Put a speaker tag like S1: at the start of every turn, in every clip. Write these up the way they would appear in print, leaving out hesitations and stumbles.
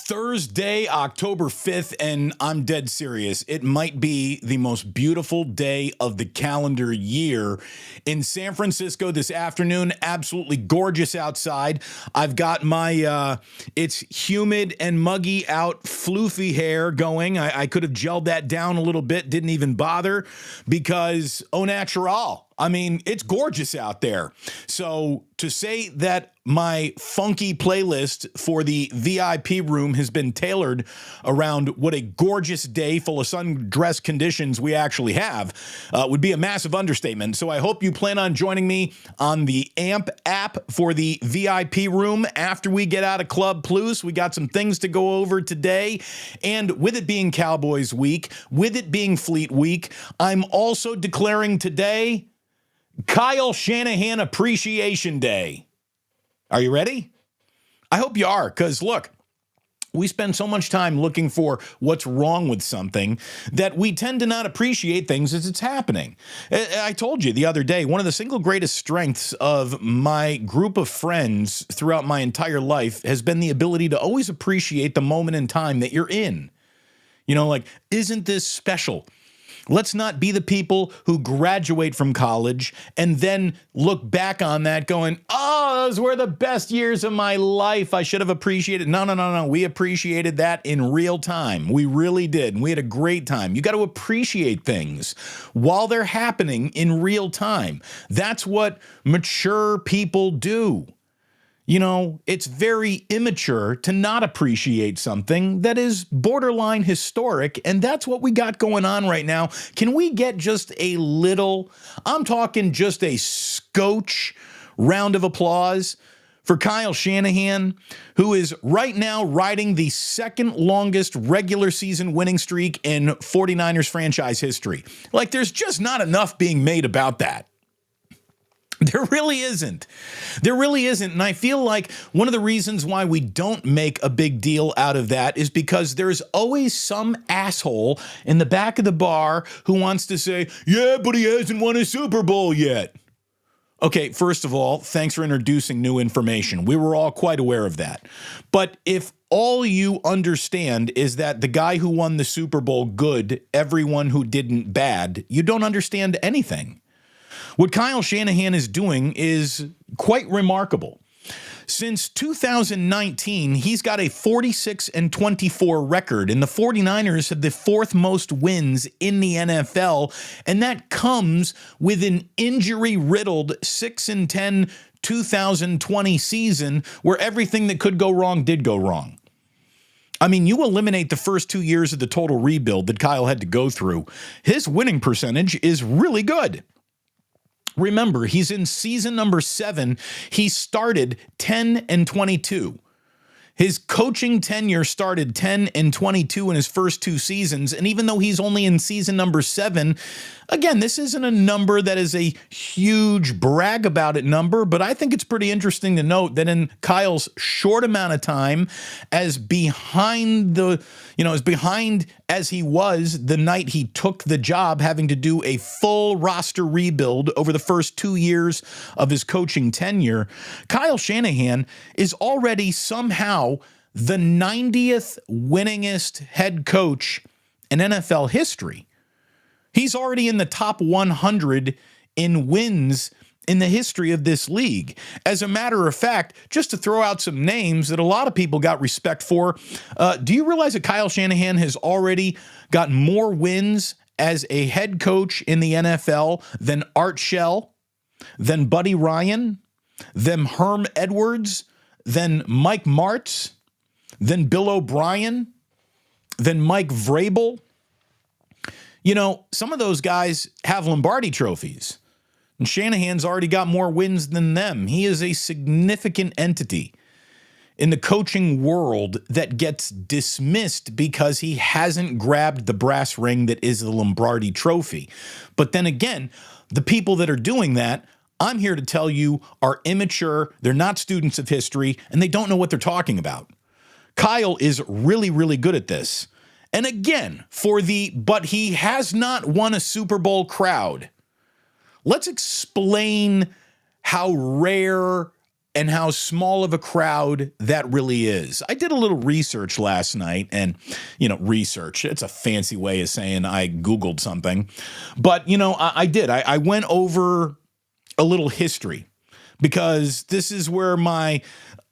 S1: Thursday, October 5th, and I'm dead serious. It might be the most beautiful day of the calendar year in San Francisco this afternoon. Absolutely gorgeous outside. I've got my, it's humid and muggy out, floofy hair going. I could have gelled that down a little bit, didn't even bother because au natural. I mean, it's gorgeous out there. So to say that my funky playlist for the VIP room has been tailored around what a gorgeous day full of sundress conditions we actually have would be a massive understatement. So I hope you plan on joining me on the AMP app for the VIP room after we get out of Club Plus. We got some things to go over today. And with it being Cowboys week, with it being Fleet week, I'm also declaring today Kyle Shanahan Appreciation Day. Are you ready? I hope you are, because look, we spend so much time looking for what's wrong with something that we tend to not appreciate things as it's happening. I told you the other day, one of the single greatest strengths of my group of friends throughout my entire life has been the ability to always appreciate the moment in time that you're in. You know, like, isn't this special? Let's not be the people who graduate from college and then look back on that going, oh, those were the best years of my life. I should have appreciated. No. We appreciated that in real time. We really did. And we had a great time. You got to appreciate things while they're happening in real time. That's what mature people do. You know, it's very immature to not appreciate something that is borderline historic, and that's what we got going on right now. Can we get just a little, I'm talking just a scotch round of applause for Kyle Shanahan, who is right now riding the second longest regular season winning streak in 49ers franchise history. Like, there's just not enough being made about that. There really isn't. There really isn't. And I feel like one of the reasons why we don't make a big deal out of that is because there's always some asshole in the back of the bar who wants to say, yeah, but he hasn't won a Super Bowl yet. Okay, first of all, thanks for introducing new information. We were all quite aware of that. But if all you understand is that the guy who won the Super Bowl good, everyone who didn't bad, you don't understand anything. What Kyle Shanahan is doing is quite remarkable. Since 2019, he's got a 46-24 record, and the 49ers have the fourth most wins in the NFL, and that comes with an injury-riddled 6-10 2020 season where everything that could go wrong did go wrong. I mean, you eliminate the first 2 years of the total rebuild that Kyle had to go through, his winning percentage is really good. Remember, he's in season number 7. He started 10-22. His coaching tenure started 10-22 in his first 2 seasons. And even though he's only in season number 7, again, this isn't a number that is a huge brag about it number, but I think it's pretty interesting to note that in Kyle's short amount of time, as behind as he was the night he took the job, having to do a full roster rebuild over the first 2 years of his coaching tenure, Kyle Shanahan is already somehow the 90th winningest head coach in NFL history. He's already in the top 100 in wins in the history of this league. As a matter of fact, just to throw out some names that a lot of people got respect for, do you realize that Kyle Shanahan has already got more wins as a head coach in the NFL than Art Shell, than Buddy Ryan, than Herm Edwards, than Mike Martz, than Bill O'Brien, than Mike Vrabel? You know, some of those guys have Lombardi trophies, and Shanahan's already got more wins than them. He is a significant entity in the coaching world that gets dismissed because he hasn't grabbed the brass ring that is the Lombardi trophy. But then again, the people that are doing that, I'm here to tell you, are immature, they're not students of history, and they don't know what they're talking about. Kyle is really, really good at this. And again, but he has not won a Super Bowl crowd. Let's explain how rare and how small of a crowd that really is. I did a little research last night, and, research, it's a fancy way of saying I Googled something. But, I did. I went over a little history because this is where my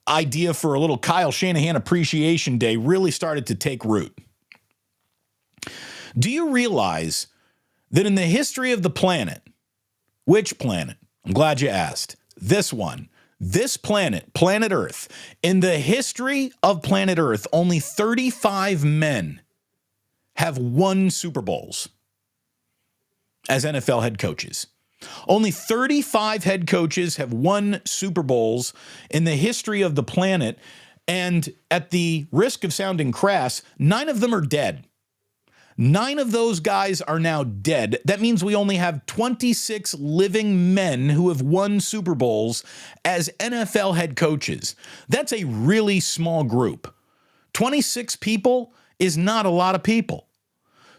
S1: idea for a little Kyle Shanahan Appreciation Day really started to take root. Do you realize that in the history of the planet, which planet? I'm glad you asked. This one. This planet, planet Earth, in the history of planet Earth, only 35 men have won Super Bowls as NFL head coaches. Only 35 head coaches have won Super Bowls in the history of the planet, and at the risk of sounding crass, 9 of them are dead. 9 of those guys are now dead. That means we only have 26 living men who have won Super Bowls as NFL head coaches. That's a really small group. 26 people is not a lot of people.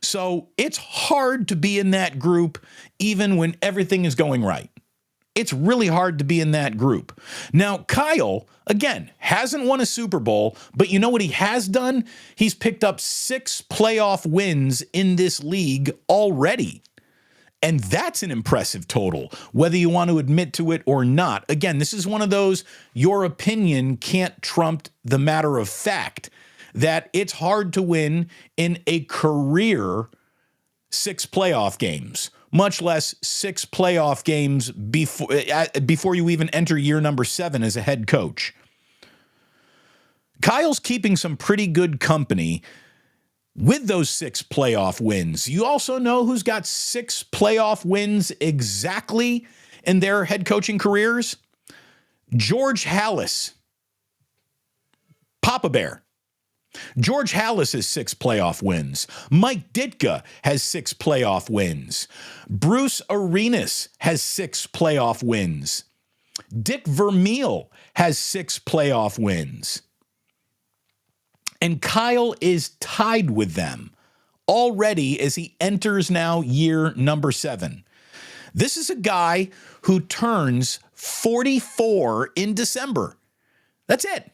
S1: So it's hard to be in that group even when everything is going right. It's really hard to be in that group. Now, Kyle, again, hasn't won a Super Bowl, but you know what he has done? He's picked up 6 playoff wins in this league already. And that's an impressive total, whether you want to admit to it or not. Again, this is one of those, your opinion can't trump the matter of fact, that it's hard to win in a career 6 playoff games, much less 6 playoff games before you even enter year number 7 as a head coach. Kyle's keeping some pretty good company with those 6 playoff wins. You also know who's got 6 playoff wins exactly in their head coaching careers? George Halas, Papa Bear. George Halas has 6 playoff wins. Mike Ditka has 6 playoff wins. Bruce Arenas has 6 playoff wins. Dick Vermeil has 6 playoff wins. And Kyle is tied with them already as he enters now year number 7. This is a guy who turns 44 in December. That's it.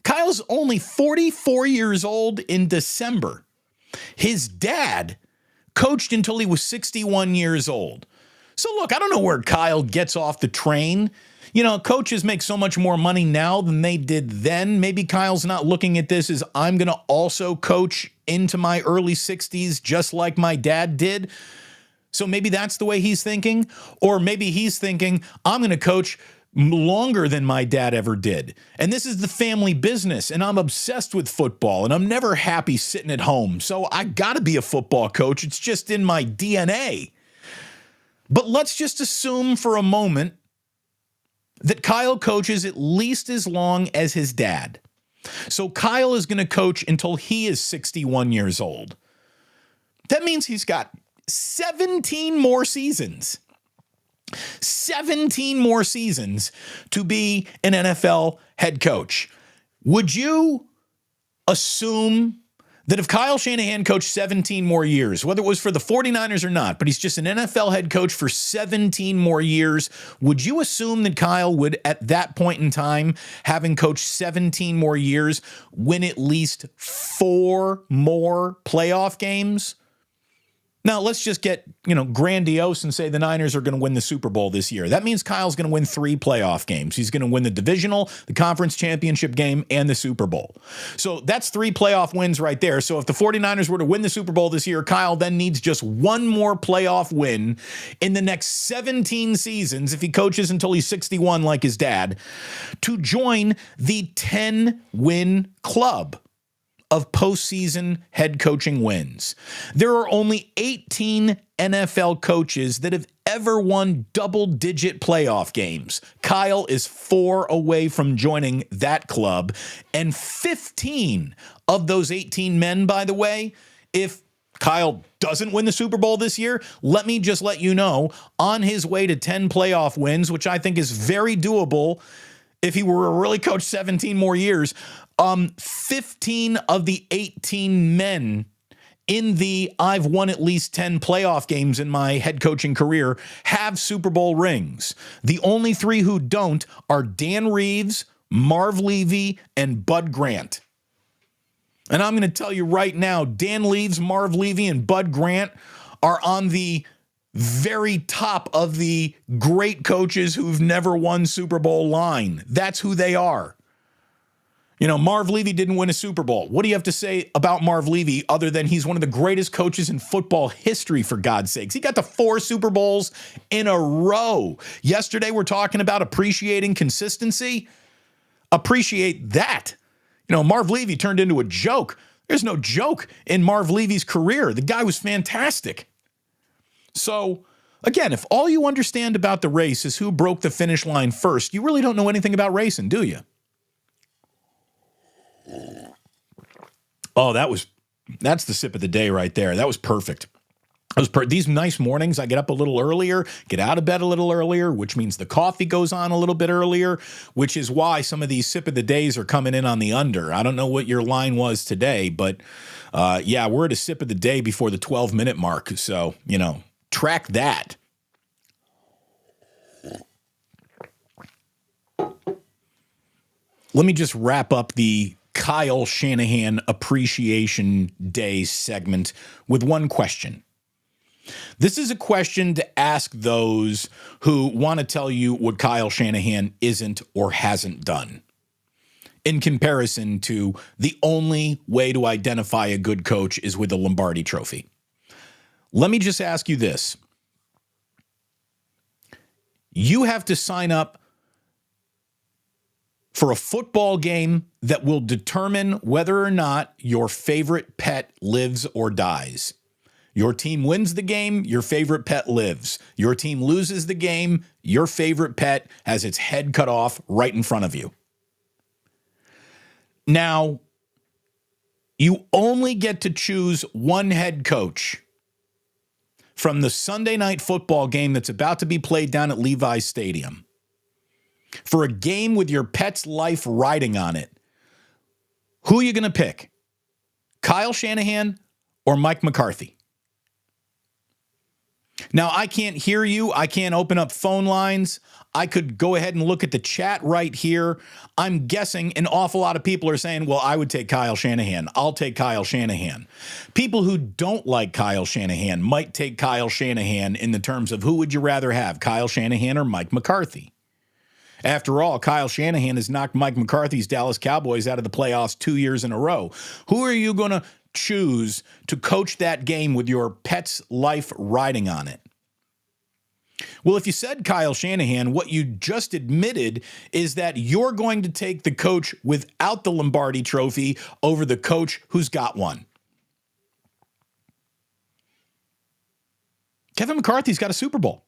S1: Kyle's only 44 years old in December. His dad coached until he was 61 years old. So look, I don't know where Kyle gets off the train. Coaches make so much more money now than they did then. Maybe Kyle's not looking at this as I'm going to also coach into my early 60s just like my dad did. So maybe that's the way he's thinking. Or maybe he's thinking, I'm going to coach longer than my dad ever did. And this is the family business, and I'm obsessed with football, and I'm never happy sitting at home. So I got to be a football coach. It's just in my DNA. But let's just assume for a moment that Kyle coaches at least as long as his dad. So Kyle is going to coach until he is 61 years old. That means he's got 17 more seasons. 17 more seasons to be an NFL head coach. Would you assume that if Kyle Shanahan coached 17 more years, whether it was for the 49ers or not, but he's just an NFL head coach for 17 more years, would you assume that Kyle would, at that point in time, having coached 17 more years, win at least 4 more playoff games? Now, let's just get, grandiose and say the Niners are going to win the Super Bowl this year. That means Kyle's going to win 3 playoff games. He's going to win the divisional, the conference championship game, and the Super Bowl. So that's 3 playoff wins right there. So if the 49ers were to win the Super Bowl this year, Kyle then needs just 1 more playoff win in the next 17 seasons, if he coaches until he's 61 like his dad, to join the 10-win club of postseason head coaching wins. There are only 18 NFL coaches that have ever won double-digit playoff games. Kyle is 4 away from joining that club, and 15 of those 18 men, by the way, if Kyle doesn't win the Super Bowl this year, let me just let you know, on his way to 10 playoff wins, which I think is very doable if he were to really coach 17 more years, 15 of the 18 men in the I've won at least 10 playoff games in my head coaching career have Super Bowl rings. The only 3 who don't are Dan Reeves, Marv Levy, and Bud Grant. And I'm going to tell you right now, Dan Reeves, Marv Levy, and Bud Grant are on the very top of the great coaches who've never won Super Bowl line. That's who they are. You know, Marv Levy didn't win a Super Bowl. What do you have to say about Marv Levy other than he's one of the greatest coaches in football history, for God's sakes? He got to 4 Super Bowls in a row. Yesterday, we're talking about appreciating consistency. Appreciate that. You know, Marv Levy turned into a joke. There's no joke in Marv Levy's career. The guy was fantastic. So, again, if all you understand about the race is who broke the finish line first, you really don't know anything about racing, do you? Oh, that's the sip of the day right there. That was perfect. These nice mornings, I get up a little earlier, get out of bed a little earlier, which means the coffee goes on a little bit earlier, which is why some of these sip of the days are coming in on the under. I don't know what your line was today, but yeah, we're at a sip of the day before the 12-minute mark. So, you know, track that. Let me just wrap up the Kyle Shanahan Appreciation Day segment with one question. This is a question to ask those who want to tell you what Kyle Shanahan isn't or hasn't done, in comparison to the only way to identify a good coach is with the Lombardi Trophy. Let me just ask you this. You have to sign up for a football game that will determine whether or not your favorite pet lives or dies. Your team wins the game, your favorite pet lives. Your team loses the game, your favorite pet has its head cut off right in front of you. Now, you only get to choose one head coach from the Sunday night football game that's about to be played down at Levi's Stadium. For a game with your pet's life riding on it, who are you going to pick? Kyle Shanahan or Mike McCarthy? Now, I can't hear you. I can't open up phone lines. I could go ahead and look at the chat right here. I'm guessing an awful lot of people are saying, well, I would take Kyle Shanahan. I'll take Kyle Shanahan. People who don't like Kyle Shanahan might take Kyle Shanahan in the terms of who would you rather have, Kyle Shanahan or Mike McCarthy? After all, Kyle Shanahan has knocked Mike McCarthy's Dallas Cowboys out of the playoffs 2 years in a row. Who are you going to choose to coach that game with your pet's life riding on it? Well, if you said Kyle Shanahan, what you just admitted is that you're going to take the coach without the Lombardi Trophy over the coach who's got one. Kevin McCarthy's got a Super Bowl.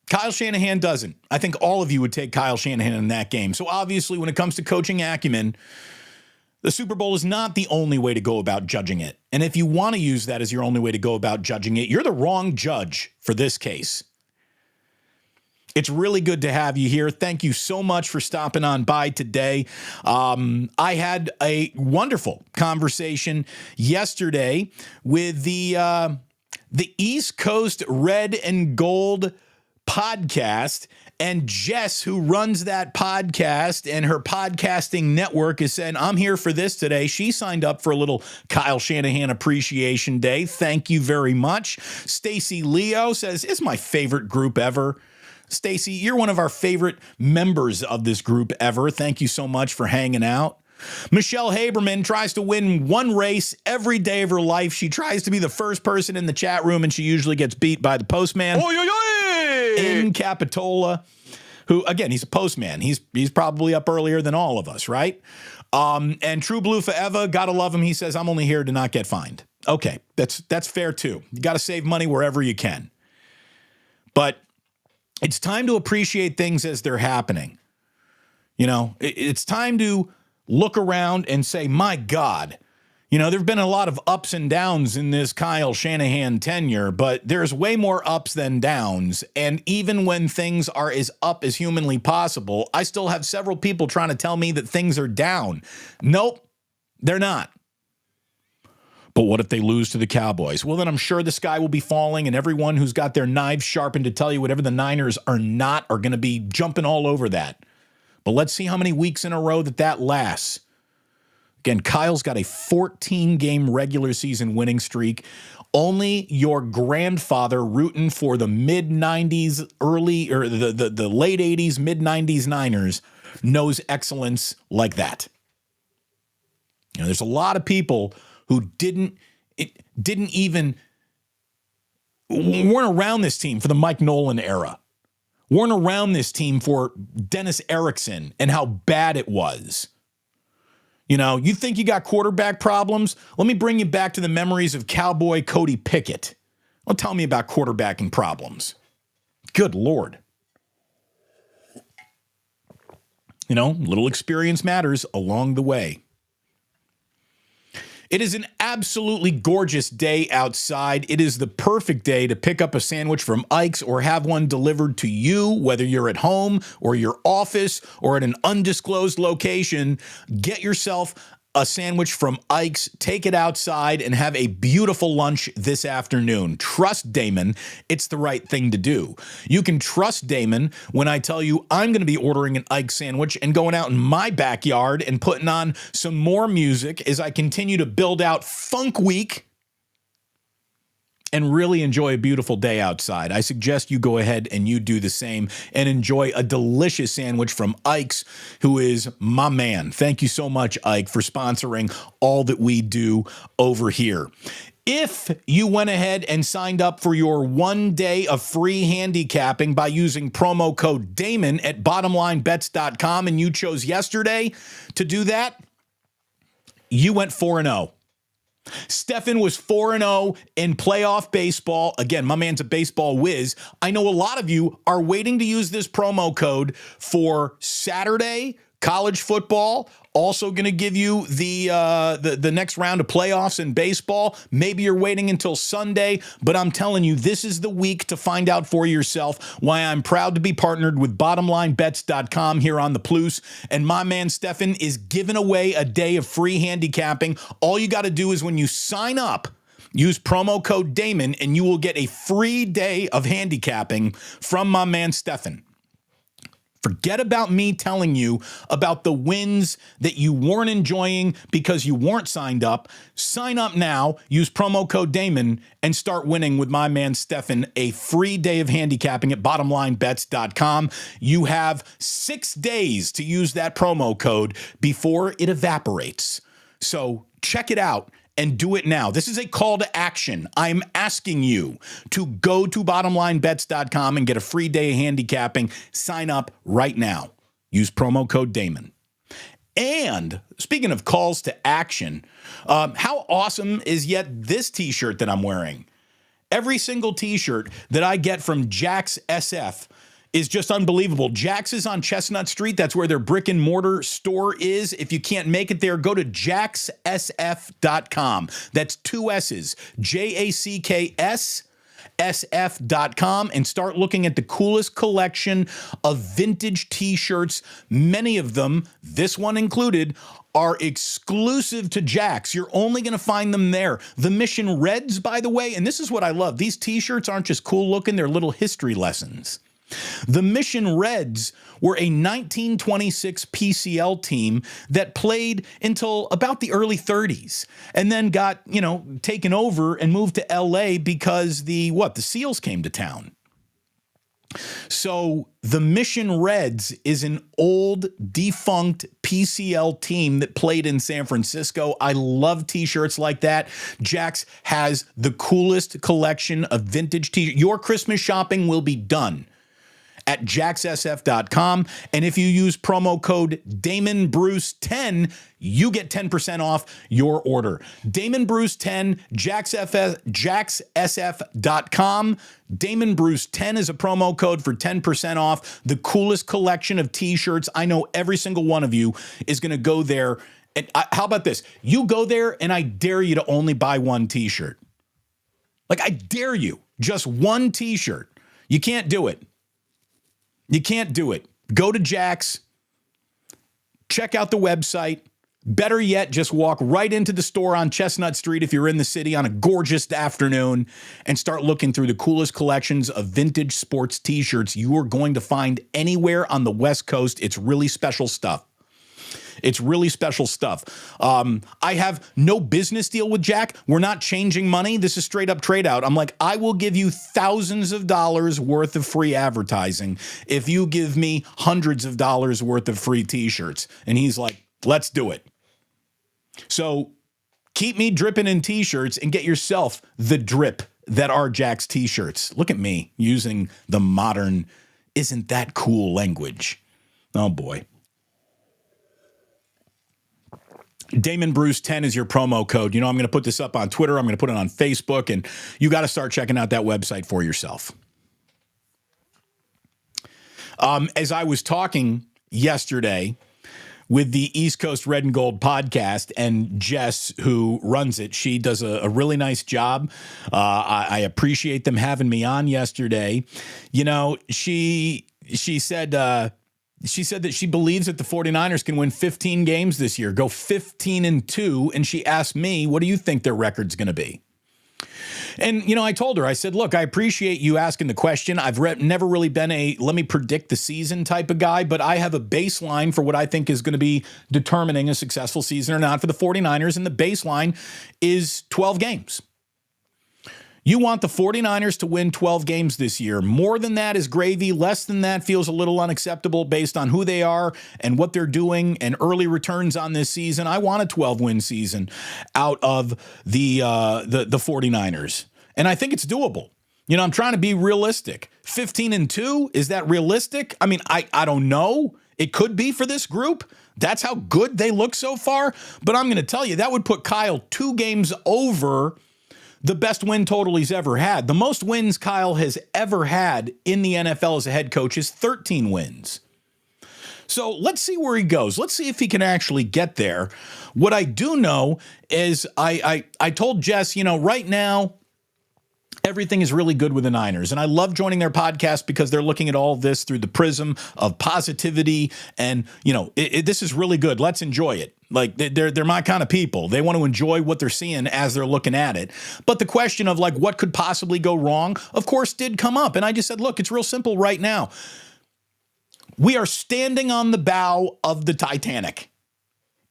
S1: Kyle Shanahan doesn't. I think all of you would take Kyle Shanahan in that game. So obviously, when it comes to coaching acumen, the Super Bowl is not the only way to go about judging it. And if you want to use that as your only way to go about judging it, you're the wrong judge for this case. It's really good to have you here. Thank you so much for stopping on by today. I had a wonderful conversation yesterday with the East Coast Red and Gold podcast, and Jess, who runs that podcast and her podcasting network, is saying, I'm here for this today. She signed up for a little Kyle Shanahan Appreciation Day. Thank you very much. Stacy Leo says, it's my favorite group ever. Stacy, you're one of our favorite members of this group ever. Thank you so much for hanging out. Michelle Haberman tries to win one race every day of her life. She tries to be the first person in the chat room, and she usually gets beat by the postman. Oy, oy, oy! In Capitola, who, again, he's a postman. He's probably up earlier than all of us, right? And True Blue Forever, gotta love him. He says, I'm only here to not get fined. Okay, that's fair too. You got to save money wherever you can. But it's time to appreciate things as they're happening. You know, it's time to look around and say, my God, you know, there have been a lot of ups and downs in this Kyle Shanahan tenure, but there's way more ups than downs. And even when things are as up as humanly possible, I still have several people trying to tell me that things are down. Nope, they're not. But what if they lose to the Cowboys? Well, then I'm sure the sky will be falling, and everyone who's got their knives sharpened to tell you whatever the Niners are not are going to be jumping all over that. But let's see how many weeks in a row that lasts. Again, Kyle's got a 14-game regular season winning streak. Only your grandfather rooting for the mid-90s, the late 80s, mid-90s Niners knows excellence like that. You know, there's a lot of people who weren't around this team for the Mike Nolan era, weren't around this team for Dennis Erickson and how bad it was. You know, you think you got quarterback problems? Let me bring you back to the memories of Cowboy Cody Pickett. Don't tell me about quarterbacking problems. Good Lord. You know, little experience matters along the way. It is an absolutely gorgeous day outside. It is the perfect day to pick up a sandwich from Ike's or have one delivered to you, whether you're at home or your office or at an undisclosed location. Get yourself a sandwich from Ike's, take it outside, and have a beautiful lunch this afternoon. Trust Damon, it's the right thing to do. You can trust Damon when I tell you I'm going to be ordering an Ike's sandwich and going out in my backyard and putting on some more music as I continue to build out Funk Week and really enjoy a beautiful day outside. I suggest you go ahead and you do the same and enjoy a delicious sandwich from Ike's, who is my man. Thank you so much, Ike, for sponsoring all that we do over here. If you went ahead and signed up for your 1 day of free handicapping by using promo code Damon at bottomlinebets.com and you chose yesterday to do that, you went 4-0. Stefan was 4-0 in playoff baseball. Again, my man's a baseball whiz. I know a lot of you are waiting to use this promo code for Saturday college football. Also going to give you the next round of playoffs in baseball. Maybe you're waiting until Sunday, but I'm telling you, this is the week to find out for yourself why I'm proud to be partnered with bottomlinebets.com here on the Plus. And my man Stefan is giving away a day of free handicapping. All you got to do is when you sign up, use promo code Damon, and you will get a free day of handicapping from my man Stefan. Forget about me telling you about the wins that you weren't enjoying because you weren't signed up. Sign up now, use promo code Damon, and start winning with my man Stefan a free day of handicapping at bottomlinebets.com. You have 6 days to use that promo code before it evaporates. So check it out and do it now. This is a call to action. I'm asking you to go to bottomlinebets.com and get a free day of handicapping. Sign up right now. Use promo code Damon. And speaking of calls to action, how awesome is yet this t-shirt that I'm wearing? Every single t-shirt that I get from Jack's SF is just unbelievable. Jack's is on Chestnut Street. That's where their brick and mortar store is. If you can't make it there, go to jacksf.com. That's 2 S's, JACKS. SF.com and start looking at the coolest collection of vintage t-shirts. Many of them, this one included, are exclusive to Jack's. You're only going to find them there. The Mission Reds, by the way, and this is what I love. These t-shirts aren't just cool looking, they're little history lessons. The Mission Reds were a 1926 PCL team that played until about the early 30s and then got, taken over and moved to LA because the Seals came to town. So the Mission Reds is an old defunct PCL team that played in San Francisco. I love t-shirts like that. Jack's has the coolest collection of vintage t-shirts. Your Christmas shopping will be done at jacksf.com. And if you use promo code DamonBruce10, you get 10% off your order. DamonBruce10, jacksf.com. DamonBruce10 is a promo code for 10% off. The coolest collection of t-shirts. I know every single one of you is going to go there. And how about this? You go there and I dare you to only buy one t-shirt. Like, I dare you. Just one t-shirt. You can't do it. You can't do it. Go to Jack's, check out the website, Better yet, just walk right into the store on Chestnut Street if you're in the city on a gorgeous afternoon and start looking through the coolest collections of vintage sports t-shirts you are going to find anywhere on the West Coast. It's really special stuff. It's really special stuff. I have no business deal with Jack. We're not changing money. This is straight up trade out. I'm like, I will give you thousands of dollars worth of free advertising if you give me hundreds of dollars worth of free t-shirts. And he's like, let's do it. So keep me dripping in t-shirts and get yourself the drip that are Jack's t-shirts. Look at me using the modern, isn't that cool language. Oh boy. Damon Bruce 10 is your promo code. You know, I'm going to put this up on Twitter. I'm going to put it on Facebook, and you got to start checking out that website for yourself. As I was talking yesterday with the East Coast Red and Gold podcast, and Jess, who runs it, she does a really nice job. I appreciate them having me on yesterday. You know, she said that she believes that the 49ers can win 15 games this year, go 15-2. And she asked me, what do you think their record's going to be? And, you know, I told her, I said, look, I appreciate you asking the question. I've never really been a let me predict the season type of guy, but I have a baseline for what I think is going to be determining a successful season or not for the 49ers. And the baseline is 12 games. You want the 49ers to win 12 games this year. More than that is gravy. Less than that feels a little unacceptable based on who they are and what they're doing and early returns on this season. I want a 12-win season out of the 49ers. And I think it's doable. You know, I'm trying to be realistic. 15-2, is that realistic? I mean, I don't know. It could be for this group. That's how good they look so far. But I'm going to tell you, that would put Kyle 2 games over the best win total he's ever had. The most wins Kyle has ever had in the NFL as a head coach is 13 wins. So let's see where he goes. Let's see if he can actually get there. What I do know is I told Jess, you know, right now, everything is really good with the Niners. And I love joining their podcast because they're looking at all this through the prism of positivity. And, you know, this is really good. Let's enjoy it. Like, they're my kind of people. They want to enjoy what they're seeing as they're looking at it. But the question of, like, what could possibly go wrong, of course, did come up. And I just said, look, it's real simple right now. We are standing on the bow of the Titanic.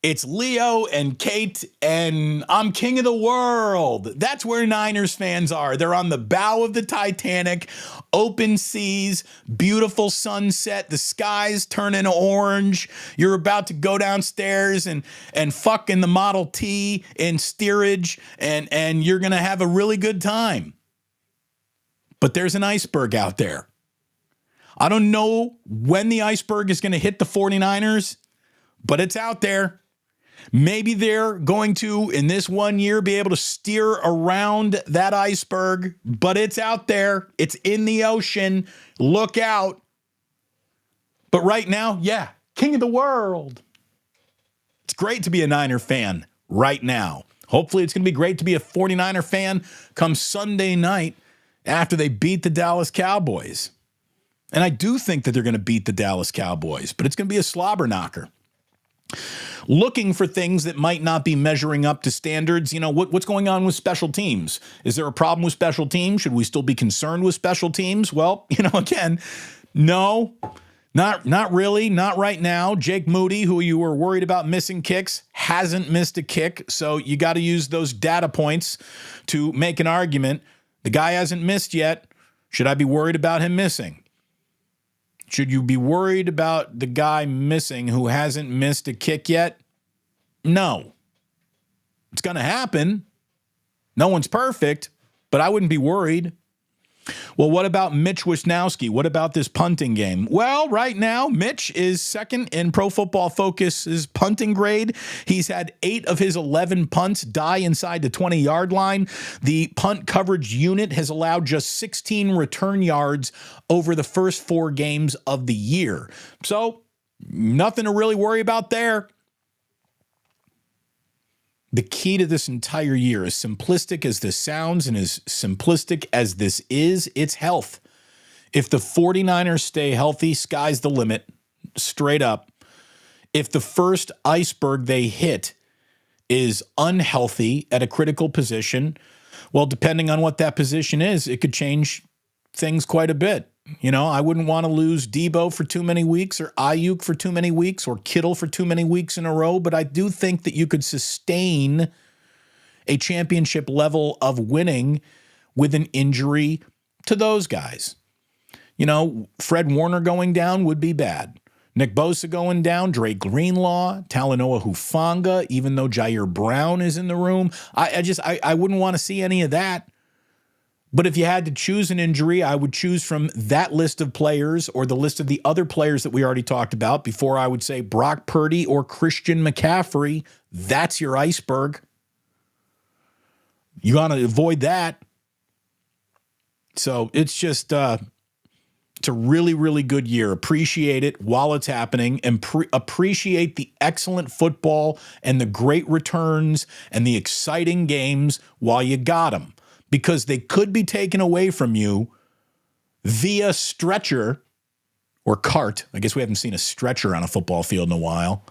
S1: It's Leo and Kate, and I'm king of the world. That's where Niners fans are. They're on the bow of the Titanic, open seas, beautiful sunset, the sky's turning orange. You're about to go downstairs and fuck in the Model T in steerage, and you're going to have a really good time. But there's an iceberg out there. I don't know when the iceberg is going to hit the 49ers, but it's out there. Maybe they're going to, in this 1 year, be able to steer around that iceberg, but it's out there. It's in the ocean. Look out. But right now, yeah, king of the world. It's great to be a Niner fan right now. Hopefully it's going to be great to be a 49er fan come Sunday night after they beat the Dallas Cowboys. And I do think that they're going to beat the Dallas Cowboys, but it's going to be a slobber knocker. Looking for things that might not be measuring up to standards. You know, what's going on with special teams? Is there a problem with special teams? Should we still be concerned with special teams? Well, you know, again, no, not really, not right now. Jake Moody, who you were worried about missing kicks, hasn't missed a kick. So you got to use those data points to make an argument. The guy hasn't missed yet. Should I be worried about him missing? Should you be worried about the guy missing who hasn't missed a kick yet? No. It's going to happen. No one's perfect, but I wouldn't be worried. Well, what about Mitch Wisnowski? What about this punting game? Well, right now, Mitch is second in Pro Football Focus's punting grade. He's had 8 of his 11 punts die inside the 20-yard line. The punt coverage unit has allowed just 16 return yards over the first 4 games of the year. So, nothing to really worry about there. The key to this entire year, as simplistic as this sounds and as simplistic as this is, it's health. If the 49ers stay healthy, sky's the limit, straight up. if the first iceberg they hit is unhealthy at a critical position, well, depending on what that position is, it could change things quite a bit. You know, I wouldn't want to lose Debo for too many weeks or Ayuk for too many weeks or Kittle for too many weeks in a row, but I do think that you could sustain a championship level of winning with an injury to those guys. You know, Fred Warner going down would be bad. Nick Bosa going down, Dre Greenlaw, Talanoa Hufanga, even though Jair Brown is in the room. I wouldn't want to see any of that. But if you had to choose an injury, I would choose from that list of players or the list of the other players that we already talked about before. I would say Brock Purdy or Christian McCaffrey. That's your iceberg. You got to avoid that. So it's just, it's a really, really good year. Appreciate it while it's happening and appreciate the excellent football and the great returns and the exciting games while you got them. Because they could be taken away from you via stretcher or cart. I guess we haven't seen a stretcher on a football field in a while.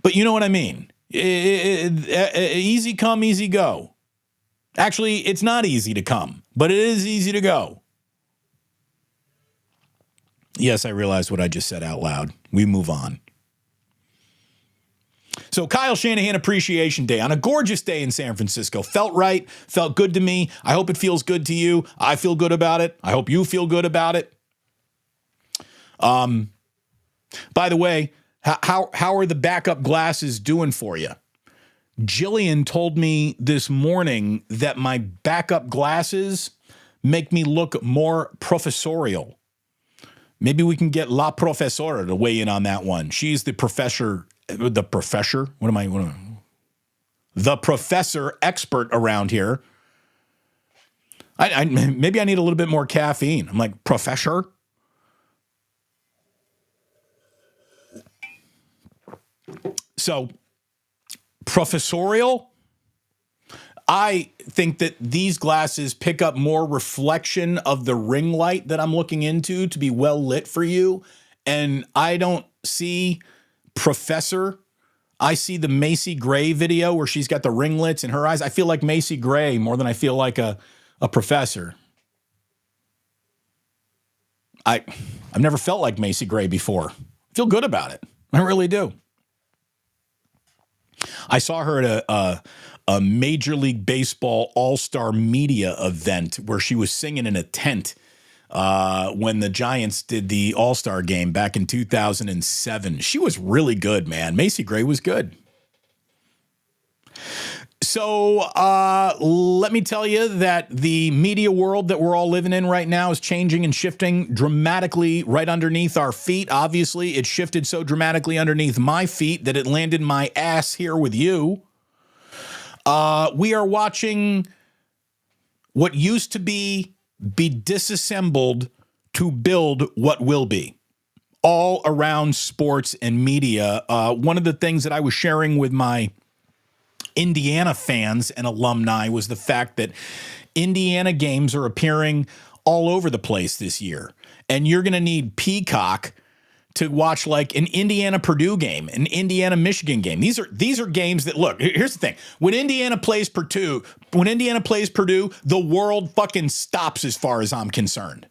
S1: But you know what I mean. Easy come, easy go. Actually, it's not easy to come, but it is easy to go. Yes, I realized what I just said out loud. We move on. So Kyle Shanahan Appreciation Day on a gorgeous day in San Francisco. Felt right, felt good to me. I hope it feels good to you. I feel good about it. I hope you feel good about it. By the way, how are the backup glasses doing for you? Jillian told me this morning that my backup glasses make me look more professorial. Maybe we can get La Profesora to weigh in on that one. She's the professor. The professor? The professor expert around here. Maybe I need a little bit more caffeine. I'm like, professor? So, professorial? I think that these glasses pick up more reflection of the ring light that I'm looking into to be well lit for you. And I don't see Professor. I see the Macy Gray video where she's got the ringlets in her eyes. I feel like Macy Gray more than I feel like a professor. I've never felt like Macy Gray before. I feel good about it. I really do. I saw her at a Major League Baseball All-Star Media event where she was singing in a tent when the Giants did the All-Star game back in 2007. She was really good, man. Macy Gray was good. So let me tell you that the media world that we're all living in right now is changing and shifting dramatically right underneath our feet. Obviously, it shifted so dramatically underneath my feet that it landed my ass here with you. We are watching what used to be disassembled to build what will be all around sports and media. One of the things that I was sharing with my Indiana fans and alumni was the fact that Indiana games are appearing all over the place this year. And you're going to need Peacock to watch like an Indiana-Purdue game, an Indiana-Michigan game. These are games that, look, here's the thing. When Indiana plays Purdue, the world fucking stops as far as I'm concerned.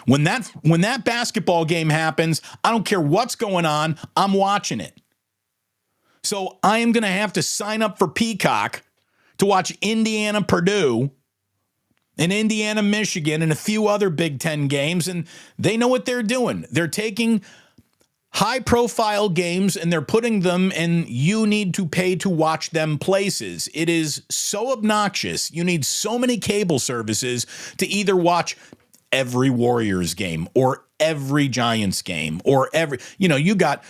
S1: When that basketball game happens, I don't care what's going on, I'm watching it. So I am going to have to sign up for Peacock to watch Indiana-Purdue and Indiana-Michigan and a few other Big Ten games, and they know what they're doing. They're taking high-profile games and they're putting them in you need to pay to watch them places. It is so obnoxious. You need so many cable services to either watch every Warriors game or every Giants game or every, you got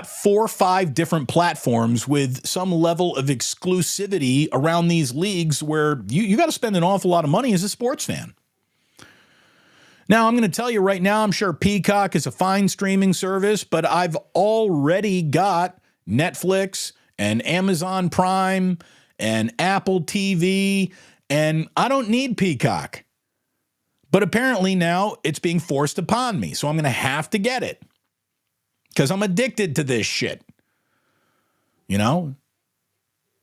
S1: 4 or 5 different platforms with some level of exclusivity around these leagues where you got to spend an awful lot of money as a sports fan. Now, I'm going to tell you right now, I'm sure Peacock is a fine streaming service, but I've already got Netflix and Amazon Prime and Apple TV, and I don't need Peacock. But apparently now it's being forced upon me, so I'm going to have to get it. because I'm addicted to this shit. You know?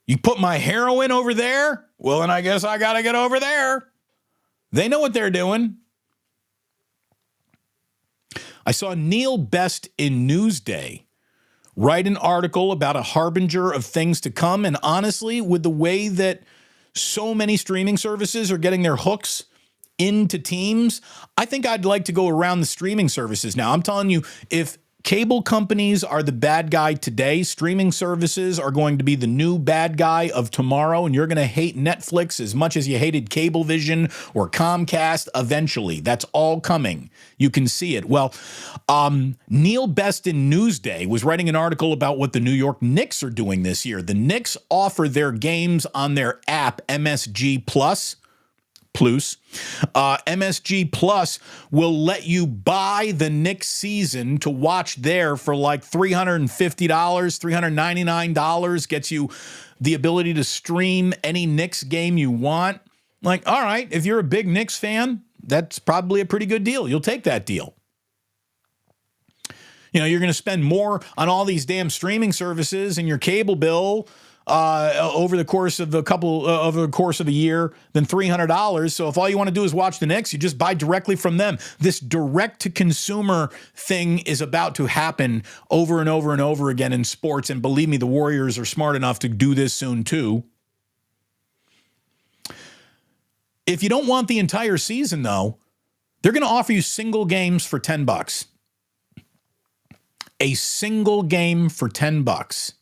S1: You put my heroin over there? Well, then I guess I got to get over there. They know what they're doing. I saw Neil Best in Newsday write an article about a harbinger of things to come. And honestly, with the way that so many streaming services are getting their hooks into teams, I think I'd like to go around the streaming services now. I'm telling you, if cable companies are the bad guy today, streaming services are going to be the new bad guy of tomorrow, and you're going to hate Netflix as much as you hated Cablevision or Comcast eventually. That's all coming. You can see it. Well, Neil Best in Newsday was writing an article about what the New York Knicks are doing this year. The Knicks offer their games on their app, MSG Plus. MSG Plus will let you buy the Knicks season to watch there for like $350, $399, gets you the ability to stream any Knicks game you want. Like, all right, if you're a big Knicks fan, that's probably a pretty good deal. You'll take that deal. You know, you're going to spend more on all these damn streaming services and your cable bill over the course of a year than $300. So if all you want to do is watch the Knicks, you just buy directly from them. This direct-to-consumer thing is about to happen over and over and over again in sports. And believe me, the Warriors are smart enough to do this soon too. If you don't want the entire season, though, they're going to offer you single games for $10. A single game for $10.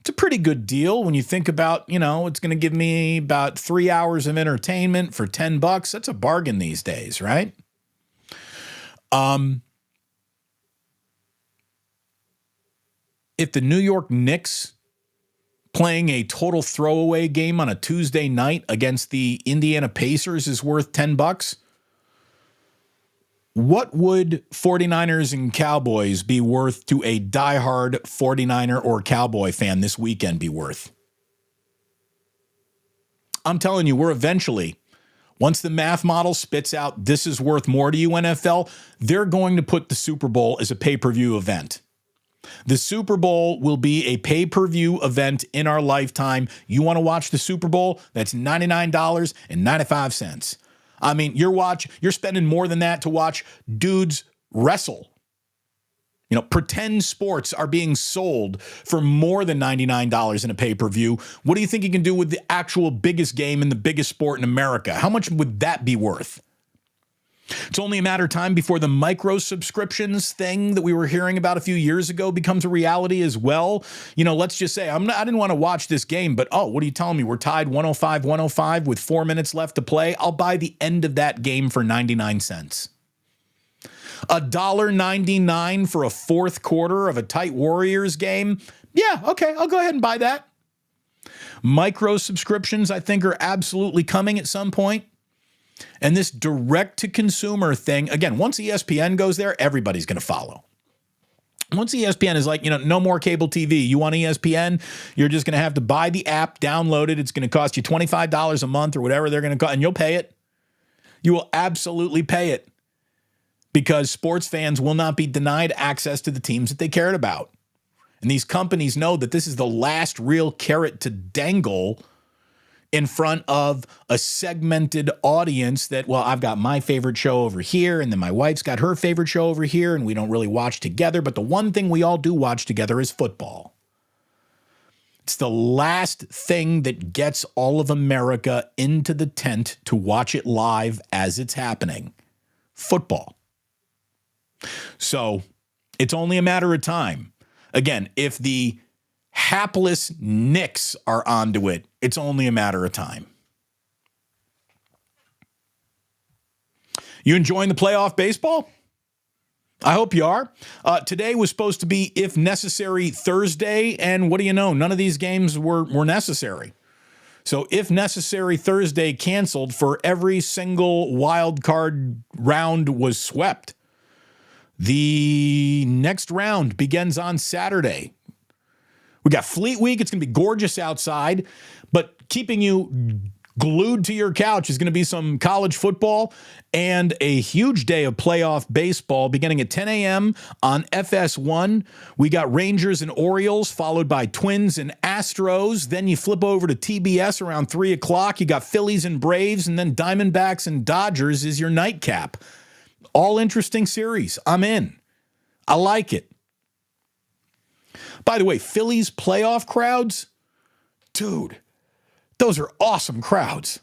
S1: It's a pretty good deal when you think about, you know, it's going to give me about 3 hours of entertainment for $10. That's a bargain these days, right? If the New York Knicks playing a total throwaway game on a Tuesday night against the Indiana Pacers is worth $10, what would 49ers and Cowboys be worth to a diehard 49er or Cowboy fan this weekend be worth? I'm telling you, we're eventually, once the math model spits out this is worth more to you, NFL, they're going to put the Super Bowl as a pay-per-view event. The Super Bowl will be a pay-per-view event in our lifetime. You want to watch the Super Bowl? That's $99.95. I mean, you're spending more than that to watch dudes wrestle. You know, pretend sports are being sold for more than $99 in a pay-per-view. What do you think you can do with the actual biggest game and the biggest sport in America? How much would that be worth? It's only a matter of time before the micro subscriptions thing that we were hearing about a few years ago becomes a reality as well. You know, let's just say I didn't want to watch this game, but what are you telling me? We're tied 105-105 with 4 minutes left to play. I'll buy the end of that game for 99 cents. $1.99 for a fourth quarter of a tight Warriors game. Yeah, okay, I'll go ahead and buy that. Micro subscriptions, I think, are absolutely coming at some point. And this direct-to-consumer thing, again, once ESPN goes there, everybody's going to follow. Once ESPN is like, no more cable TV. You want ESPN? You're just going to have to buy the app, download it. It's going to cost you $25 a month or whatever they're going to cost, and you'll pay it. You will absolutely pay it because sports fans will not be denied access to the teams that they cared about. And these companies know that this is the last real carrot to dangle in front of a segmented audience that, well, I've got my favorite show over here, and then my wife's got her favorite show over here, and we don't really watch together. But the one thing we all do watch together is football. It's the last thing that gets all of America into the tent to watch it live as it's happening. Football. So it's only a matter of time. Again, if the hapless Knicks are onto it, it's only a matter of time. You enjoying the playoff baseball? I hope you are. Today was supposed to be, if necessary, Thursday, and what do you know? None of these games were necessary. So if necessary, Thursday canceled for every single wild card round was swept. The next round begins on Saturday. We got Fleet Week. It's going to be gorgeous outside, but keeping you Glued to your couch is going to be some college football and a huge day of playoff baseball beginning at 10 a.m. on FS1. We got Rangers and Orioles, followed by Twins and Astros. Then you flip over to TBS around 3 o'clock. You got Phillies and Braves, and then Diamondbacks and Dodgers is your nightcap. All interesting series. I'm in. I like it. By the way, Phillies playoff crowds, dude, those are awesome crowds.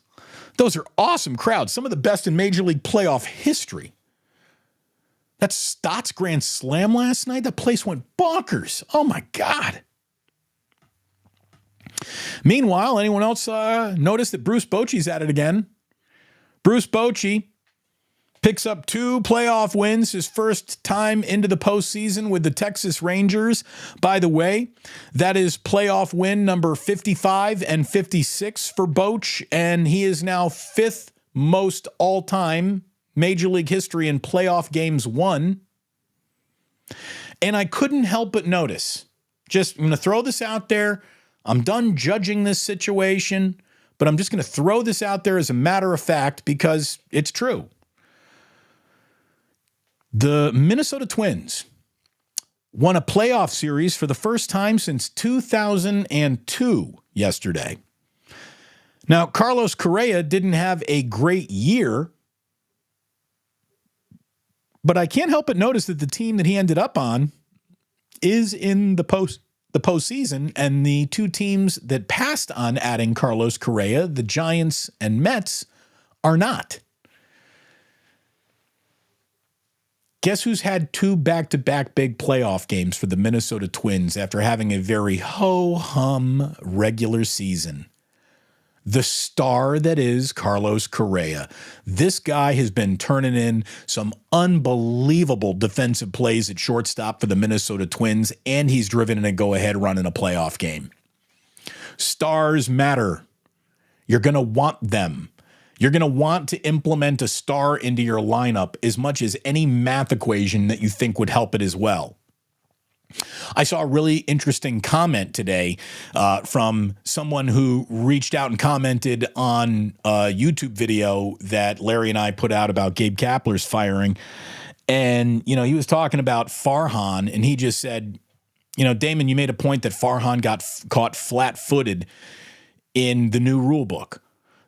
S1: Those are awesome crowds. Some of the best in Major League playoff history. That Stotts Grand Slam last night, that place went bonkers. Oh, my God. Meanwhile, anyone else notice that Bruce Bochy's at it again? Bruce Bochy picks up 2 playoff wins, his first time into the postseason with the Texas Rangers. By the way, that is playoff win number 55 and 56 for Boch, and he is now 5th most all-time Major League history in playoff games won. And I couldn't help but notice, I'm going to throw this out there. I'm done judging this situation, but I'm just going to throw this out there as a matter of fact because it's true. The Minnesota Twins won a playoff series for the first time since 2002 yesterday. Now, Carlos Correa didn't have a great year, but I can't help but notice that the team that he ended up on is in the postseason, and the 2 teams that passed on adding Carlos Correa, the Giants and Mets, are not. Guess who's had 2 back-to-back big playoff games for the Minnesota Twins after having a very ho-hum regular season? The star that is Carlos Correa. This guy has been turning in some unbelievable defensive plays at shortstop for the Minnesota Twins, and he's driven in a go-ahead run in a playoff game. Stars matter. You're going to want them. You're going to want to implement a star into your lineup as much as any math equation that you think would help it as well. I saw a really interesting comment today from someone who reached out and commented on a YouTube video that Larry and I put out about Gabe Kapler's firing. And, he was talking about Farhan, and he just said, Damon, you made a point that Farhan got caught flat-footed in the new rule book.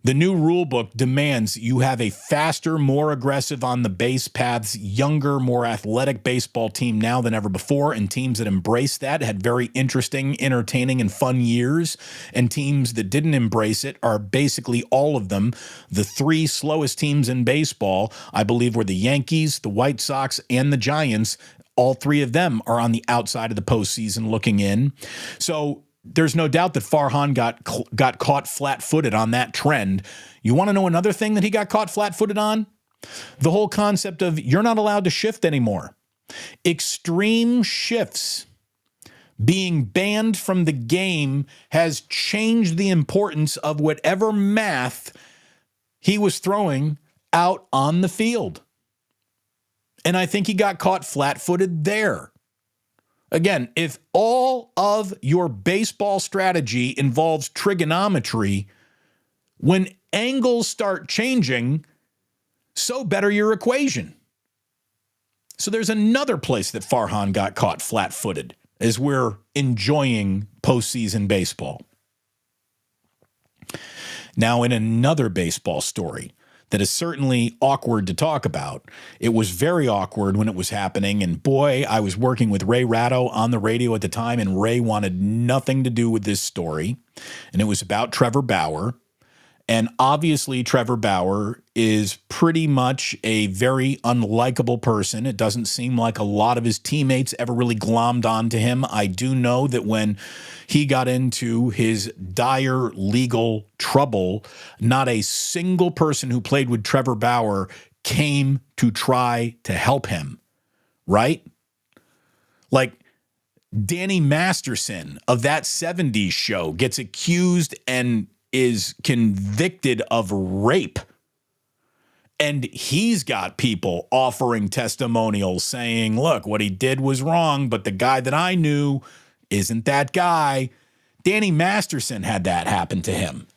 S1: The new rule book demands you have a faster, more aggressive on the base paths, younger, more athletic baseball team now than ever before, and teams that embrace that had very interesting, entertaining, and fun years, and teams that didn't embrace it are basically all of them. The 3 slowest teams in baseball, I believe, were the Yankees, the White Sox, and the Giants. All 3 of them are on the outside of the postseason looking in. So there's no doubt that Farhan got caught flat-footed on that trend. You want to know another thing that he got caught flat-footed on? The whole concept of you're not allowed to shift anymore. Extreme shifts being banned from the game has changed the importance of whatever math he was throwing out on the field. And I think he got caught flat-footed there. Again, if all of your baseball strategy involves trigonometry, when angles start changing, so better your equation. So there's another place that Farhan got caught flat-footed as we're enjoying postseason baseball. Now, in another baseball story that is certainly awkward to talk about. It was very awkward when it was happening, and boy, I was working with Ray Ratto on the radio at the time, and Ray wanted nothing to do with this story, and it was about Trevor Bauer. And obviously, Trevor Bauer is pretty much a very unlikable person. It doesn't seem like a lot of his teammates ever really glommed onto him. I do know that when he got into his dire legal trouble, not a single person who played with Trevor Bauer came to try to help him, right? Like Danny Masterson of that 70s show gets accused and is convicted of rape. And he's got people offering testimonials saying, look, what he did was wrong, but the guy that I knew isn't that guy. Danny Masterson had that happen to him.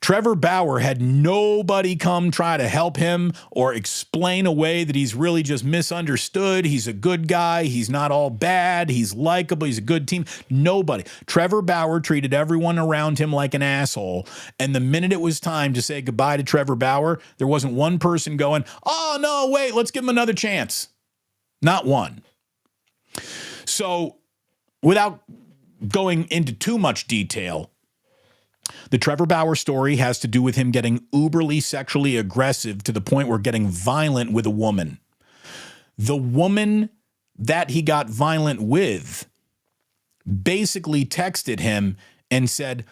S1: Trevor Bauer had nobody come try to help him or explain away that he's really just misunderstood. He's a good guy. He's not all bad. He's likable. He's a good team. Nobody. Trevor Bauer treated everyone around him like an asshole. And the minute it was time to say goodbye to Trevor Bauer, there wasn't one person going, oh, no, wait, let's give him another chance. Not one. So without going into too much detail, the Trevor Bauer story has to do with him getting uberly sexually aggressive to the point where getting violent with a woman. The woman that he got violent with basically texted him and said,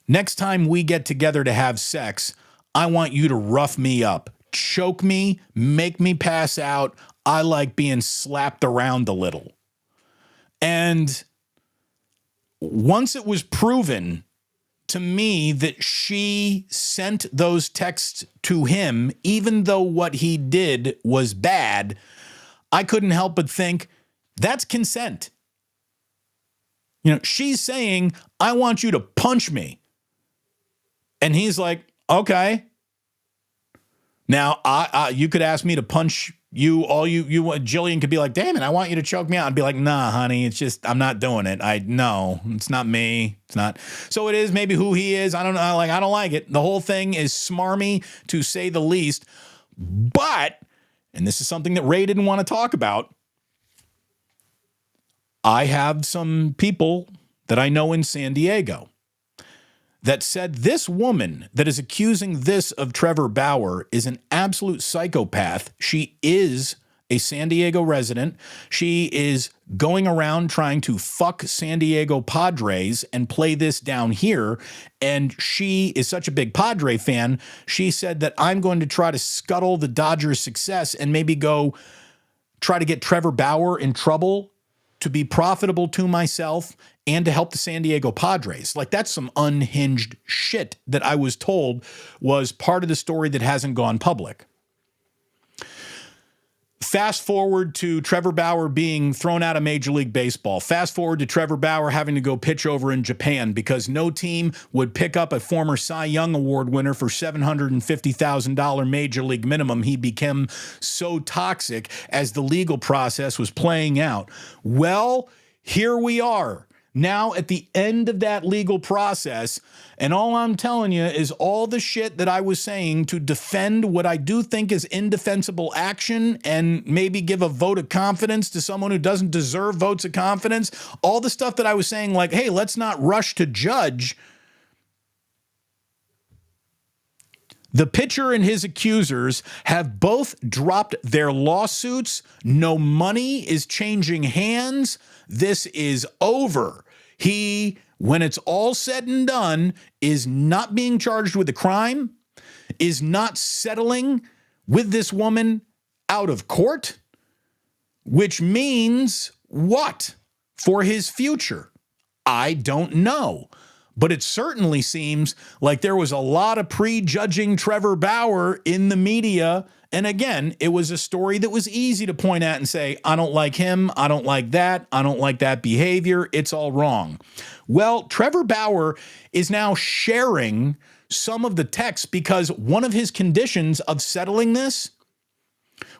S1: next time we get together to have sex, I want you to rough me up, choke me, make me pass out. I like being slapped around a little. And once it was proven to me that she sent those texts to him, even though what he did was bad, I couldn't help but think that's consent. You know, she's saying, I want you to punch me. And he's like, okay. Now, you could ask me to punch you, Jillian could be like, Damon, I want you to choke me out. I'd be like, nah, honey, it's just, I'm not doing it. No, it's not me. It's not. So it is maybe who he is. I don't know. I don't like it. The whole thing is smarmy to say the least. But, and this is something that Ray didn't want to talk about, I have some people that I know in San Diego that said this woman that is accusing this of Trevor Bauer is an absolute psychopath. She is a San Diego resident. She is going around trying to fuck San Diego Padres and play this down here. And she is such a big Padre fan. She said that I'm going to try to scuttle the Dodgers' success and maybe go try to get Trevor Bauer in trouble to be profitable to myself and to help the San Diego Padres. Like, that's some unhinged shit that I was told was part of the story that hasn't gone public. Fast forward to Trevor Bauer being thrown out of Major League Baseball. Fast forward to Trevor Bauer having to go pitch over in Japan because no team would pick up a former Cy Young Award winner for $750,000 Major League minimum. He became so toxic as the legal process was playing out. Well, here we are. Now at the end of that legal process, and all I'm telling you is all the shit that I was saying to defend what I do think is indefensible action and maybe give a vote of confidence to someone who doesn't deserve votes of confidence. All the stuff that I was saying, like, hey, let's not rush to judge. The pitcher and his accusers have both dropped their lawsuits. No money is changing hands. This is over. He, when it's all said and done, is not being charged with a crime, is not settling with this woman out of court, which means what for his future? I don't know. But it certainly seems like there was a lot of prejudging Trevor Bauer in the media. And again, it was a story that was easy to point at and say, I don't like him. I don't like that. I don't like that behavior. It's all wrong. Well, Trevor Bauer is now sharing some of the text because one of his conditions of settling this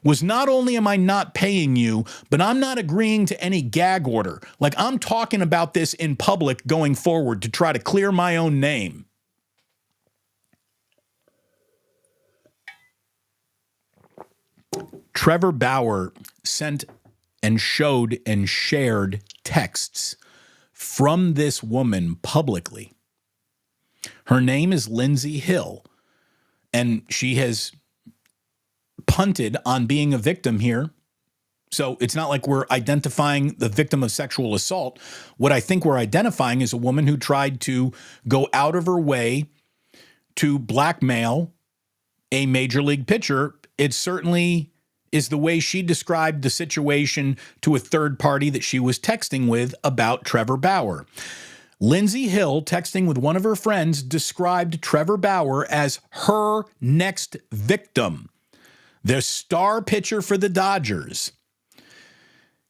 S1: was not only am I not paying you, but I'm not agreeing to any gag order. Like, I'm talking about this in public going forward to try to clear my own name. Trevor Bauer sent and showed and shared texts from this woman publicly. Her name is Lindsay Hill, and she has punted on being a victim here. So it's not like we're identifying the victim of sexual assault. What I think we're identifying is a woman who tried to go out of her way to blackmail a major league pitcher. It certainly is the way she described the situation to a third party that she was texting with about Trevor Bauer. Lindsay Hill, texting with one of her friends, described Trevor Bauer as her next victim, the star pitcher for the Dodgers.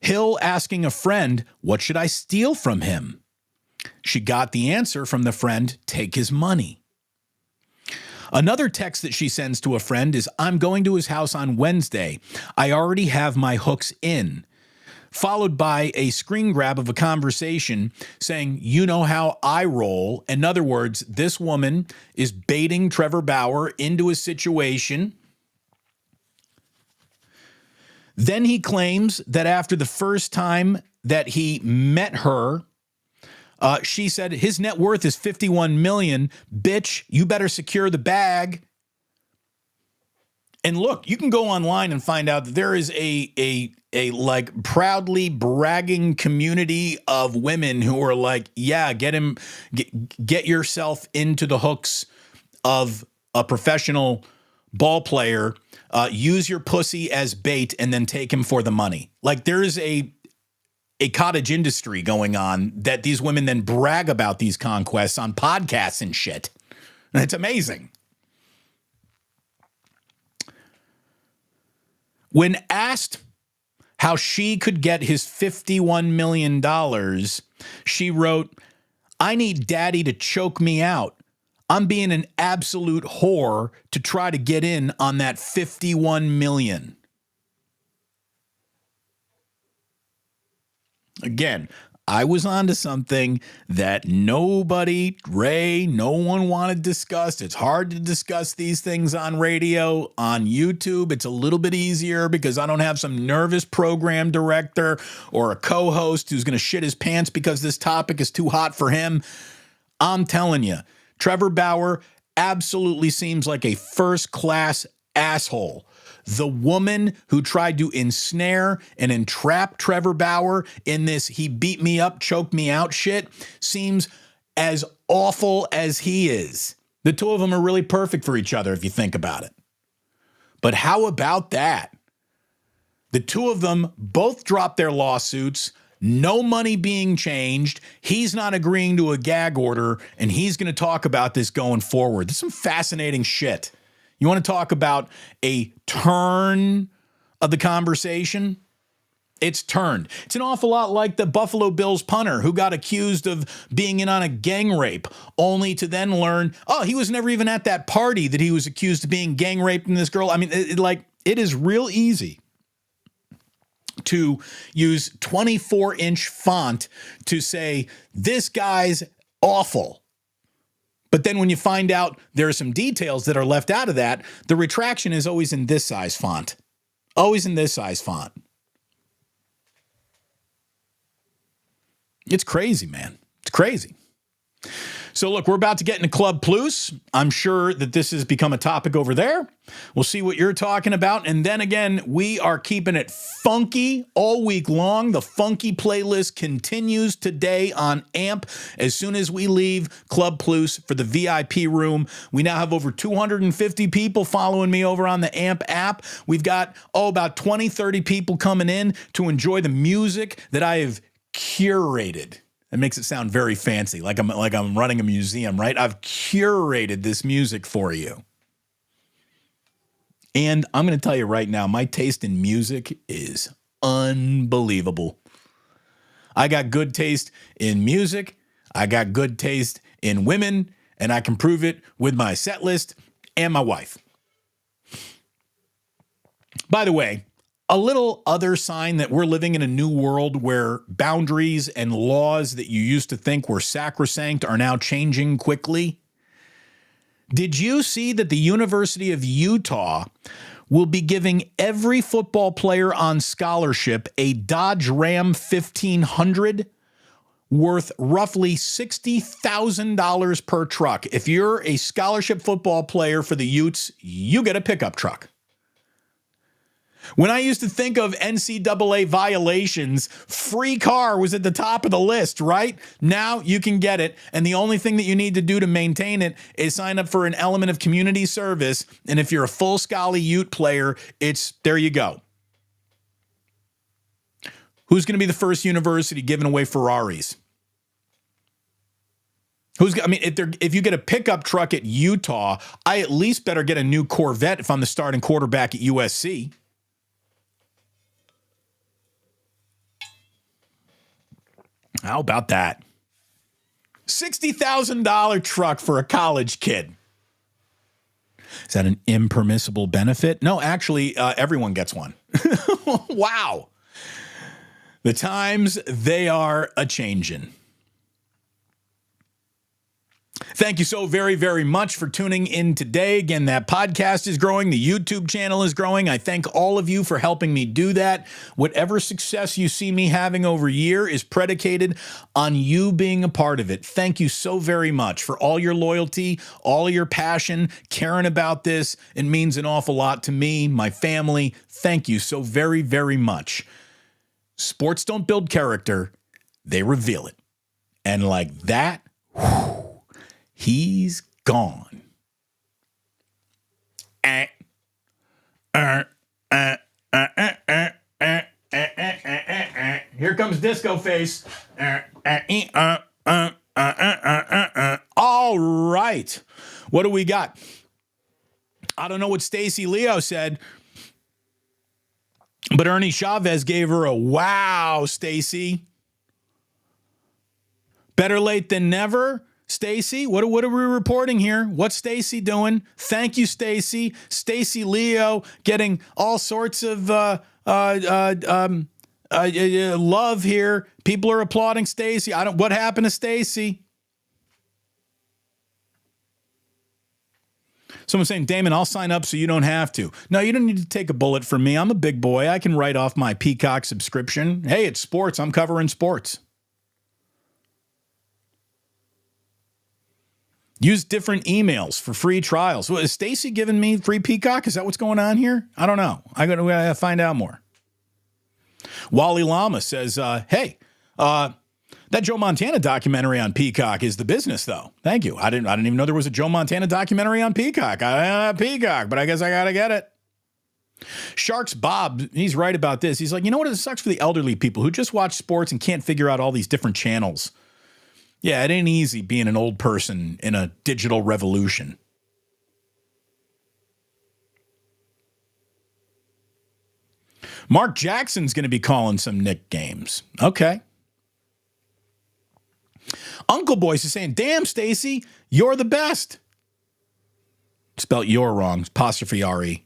S1: Hill asking a friend, what should I steal from him? She got the answer from the friend, take his money. Another text that she sends to a friend is, I'm going to his house on Wednesday. I already have my hooks in. Followed by a screen grab of a conversation saying, you know how I roll. In other words, this woman is baiting Trevor Bauer into a situation. Then he claims that after the first time that he met her, she said his net worth is $51 million. Bitch, you better secure the bag. And look, you can go online and find out that there is a like proudly bragging community of women who are like, yeah, get yourself into the hooks of a professional ball player, use your pussy as bait, and then take him for the money. Like there is a cottage industry going on that these women then brag about these conquests on podcasts and shit. And it's amazing. When asked how she could get his $51 million, she wrote, I need daddy to choke me out. I'm being an absolute whore to try to get in on that $51 million. Again, I was onto something that nobody, Ray, no one wanted discussed. It's hard to discuss these things on radio. On YouTube, it's a little bit easier because I don't have some nervous program director or a co-host who's going to shit his pants because this topic is too hot for him. I'm telling you, Trevor Bauer absolutely seems like a first-class asshole. The woman who tried to ensnare and entrap Trevor Bauer in this he beat me up, choked me out shit seems as awful as he is. The two of them are really perfect for each other if you think about it. But how about that? The two of them both dropped their lawsuits, no money being changed. He's not agreeing to a gag order, and he's going to talk about this going forward. This is some fascinating shit. You want to talk about a turn of the conversation? It's turned. It's an awful lot like the Buffalo Bills punter who got accused of being in on a gang rape, only to then learn, oh, he was never even at that party that he was accused of being gang raping this girl. I mean, it is real easy to use 24-inch font to say, this guy's awful. But then when you find out there are some details that are left out of that, the retraction is always in this size font. Always in this size font. It's crazy, man. It's crazy. So look, we're about to get into Club Plus. I'm sure that this has become a topic over there. We'll see what you're talking about. And then again, we are keeping it funky all week long. The funky playlist continues today on AMP. As soon as we leave Club Plus for the VIP room, we now have over 250 people following me over on the AMP app. We've got, about 20, 30 people coming in to enjoy the music that I have curated. It makes it sound very fancy, like I'm running a museum, right? I've curated this music for you. And I'm going to tell you right now, my taste in music is unbelievable. I got good taste in music. I got good taste in women, and I can prove it with my set list and my wife. By the way, a little other sign that we're living in a new world where boundaries and laws that you used to think were sacrosanct are now changing quickly. Did you see that the University of Utah will be giving every football player on scholarship a Dodge Ram 1500 worth roughly $60,000 per truck? If you're a scholarship football player for the Utes, you get a pickup truck. When I used to think of NCAA violations, free car was at the top of the list, right? Now you can get it, and the only thing that you need to do to maintain it is sign up for an element of community service, and if you're a full Scully Ute player, there you go. Who's going to be the first university giving away Ferraris? If you get a pickup truck at Utah, I at least better get a new Corvette if I'm the starting quarterback at USC. How about that? $60,000 truck for a college kid. Is that an impermissible benefit? No, actually, everyone gets one. Wow. The times, they are a-changin'. Thank you so very, very much for tuning in today. Again, that podcast is growing. The YouTube channel is growing. I thank all of you for helping me do that. Whatever success you see me having over a year is predicated on you being a part of it. Thank you so very much for all your loyalty, all your passion, caring about this. It means an awful lot to me, my family. Thank you so very, very much. Sports don't build character. They reveal it. And like that, he's gone. Here comes Disco Face. All right. What do we got? I don't know what Stacy Leo said, but Ernie Chavez gave her a wow, Stacy. Better late than never. Stacy, what are we reporting here? What's Stacy doing? Thank you, Stacy. Stacy Leo getting all sorts of love here. People are applauding Stacy. What happened to Stacy? Someone's saying, Damon, I'll sign up so you don't have to. No, you don't need to take a bullet from me. I'm a big boy. I can write off my Peacock subscription. Hey, it's sports. I'm covering sports. Use different emails for free trials. Well, is Stacy giving me free Peacock? Is that what's going on here? I don't know. I gotta find out more. Wally Lama says, hey, that Joe Montana documentary on Peacock is the business, though. Thank you. I didn't even know there was a Joe Montana documentary on Peacock. I don't have Peacock, but I guess I gotta get it. Sharks Bob, he's right about this. He's like, you know what? It sucks for the elderly people who just watch sports and can't figure out all these different channels. Yeah, it ain't easy being an old person in a digital revolution. Mark Jackson's going to be calling some Knick games. Okay. Uncle Boyce is saying, damn, Stacy, you're the best. Spelt you're wrong. Apostrophe R-E.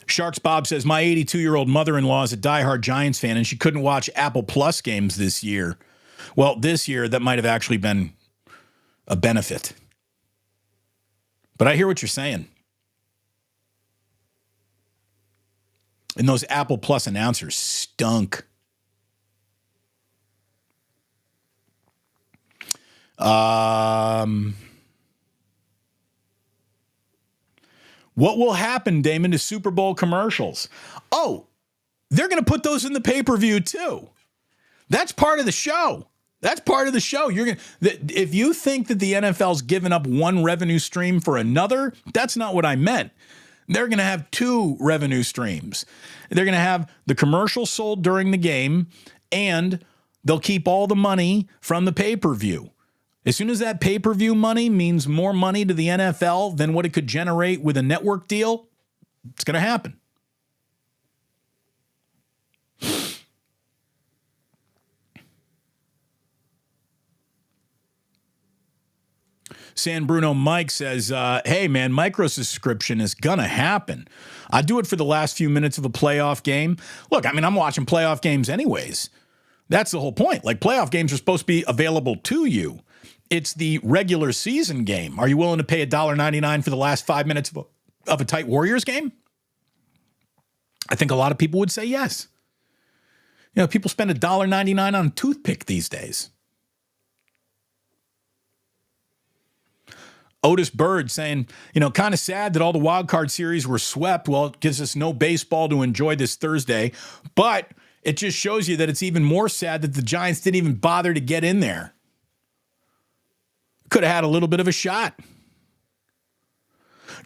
S1: Sharks Bob says, my 82-year-old mother-in-law is a diehard Giants fan, and she couldn't watch Apple Plus games this year. Well, this year, that might have actually been a benefit. But I hear what you're saying. And those Apple Plus announcers stunk. What will happen, Damon, to Super Bowl commercials? Oh, they're going to put those in the pay-per-view too. That's part of the show. That's part of the show. If you think that the NFL's given up one revenue stream for another, that's not what I meant. They're going to have two revenue streams. They're going to have the commercial sold during the game, and they'll keep all the money from the pay-per-view. As soon as that pay-per-view money means more money to the NFL than what it could generate with a network deal, it's going to happen. San Bruno Mike says, hey, man, micro-subscription is going to happen. I do it for the last few minutes of a playoff game. Look, I mean, I'm watching playoff games anyways. That's the whole point. Like, playoff games are supposed to be available to you. It's the regular season game. Are you willing to pay $1.99 for the last 5 minutes of a tight Warriors game? I think a lot of people would say yes. You know, people spend $1.99 on a toothpick these days. Otis Bird saying, you know, kind of sad that all the wild card series were swept. Well, it gives us no baseball to enjoy this Thursday, but it just shows you that it's even more sad that the Giants didn't even bother to get in there. Could have had a little bit of a shot.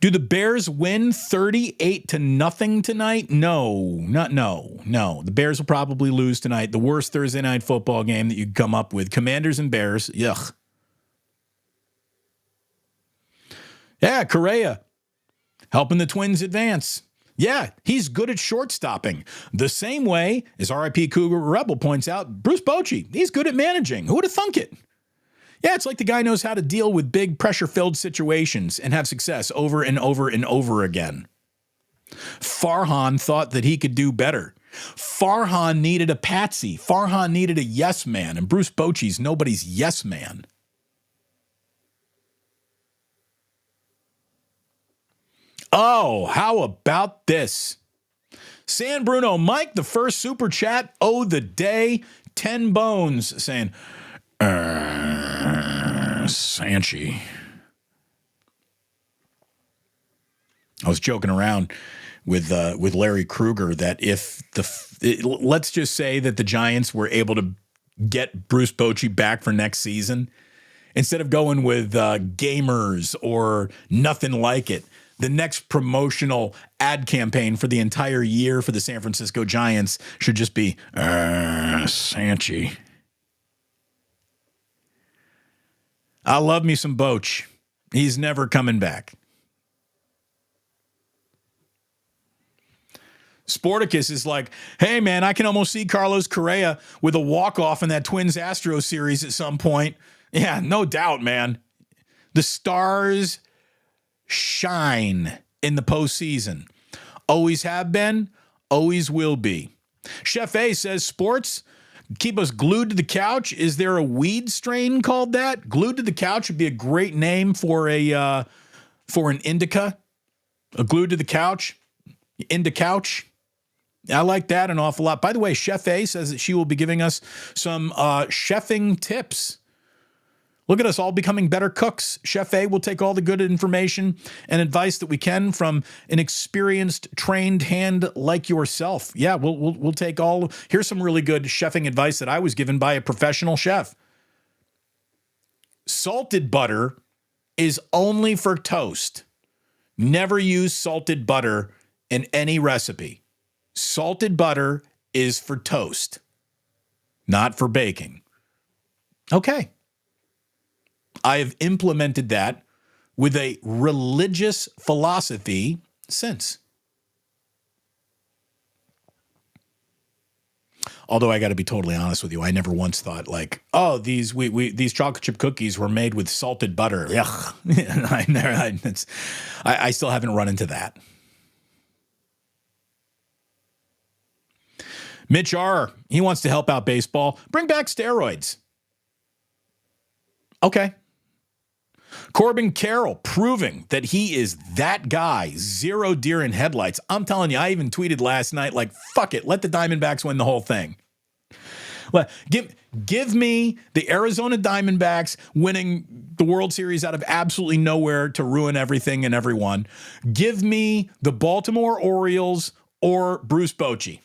S1: Do the Bears win 38-0 tonight? No. The Bears will probably lose tonight. The worst Thursday night football game that you could come up with. Commanders and Bears. Yuck. Yeah, Correa helping the Twins advance. Yeah, he's good at short stopping. The same way, as RIP Cougar Rebel points out, Bruce Bochy, he's good at managing. Who would have thunk it? Yeah, it's like the guy knows how to deal with big pressure-filled situations and have success over and over and over again. Farhan thought that he could do better. Farhan needed a patsy. Farhan needed a yes man, and Bruce Bochy's nobody's yes man. Oh, how about this? San Bruno Mike, the first super chat, the day, 10 bones, saying, Sanchi. I was joking around with Larry Krueger that if let's just say that the Giants were able to get Bruce Bochy back for next season, instead of going with gamers or nothing like it, the next promotional ad campaign for the entire year for the San Francisco Giants should just be Sanchi. I love me some Boch. He's never coming back. Sporticus is like, hey, man, I can almost see Carlos Correa with a walk-off in that Twins-Astros series at some point. Yeah, no doubt, man. The stars shine in the postseason. Always have been, always will be. Chef A says, sports keep us glued to the couch. Is there a weed strain called that? Glued to the couch would be a great name for an indica. A glued to the couch. Couch. I like that an awful lot. By the way, Chef A says that she will be giving us some chefing tips. Look at us all becoming better cooks. Chef A will take all the good information and advice that we can from an experienced, trained hand like yourself. Yeah, we'll take all. Here's some really good chefing advice that I was given by a professional chef. Salted butter is only for toast. Never use salted butter in any recipe. Salted butter is for toast, not for baking. Okay. I have implemented that with a religious philosophy since. Although I got to be totally honest with you, I never once thought like, oh, these chocolate chip cookies were made with salted butter. Yuck. I still haven't run into that. Mitch R., he wants to help out baseball. Bring back steroids. Okay. Corbin Carroll proving that he is that guy. Zero deer in headlights. I'm telling you, I even tweeted last night like, fuck it, let the Diamondbacks win the whole thing. Well, give me the Arizona Diamondbacks winning the World Series out of absolutely nowhere to ruin everything and everyone. Give me the Baltimore Orioles or Bruce Bochy.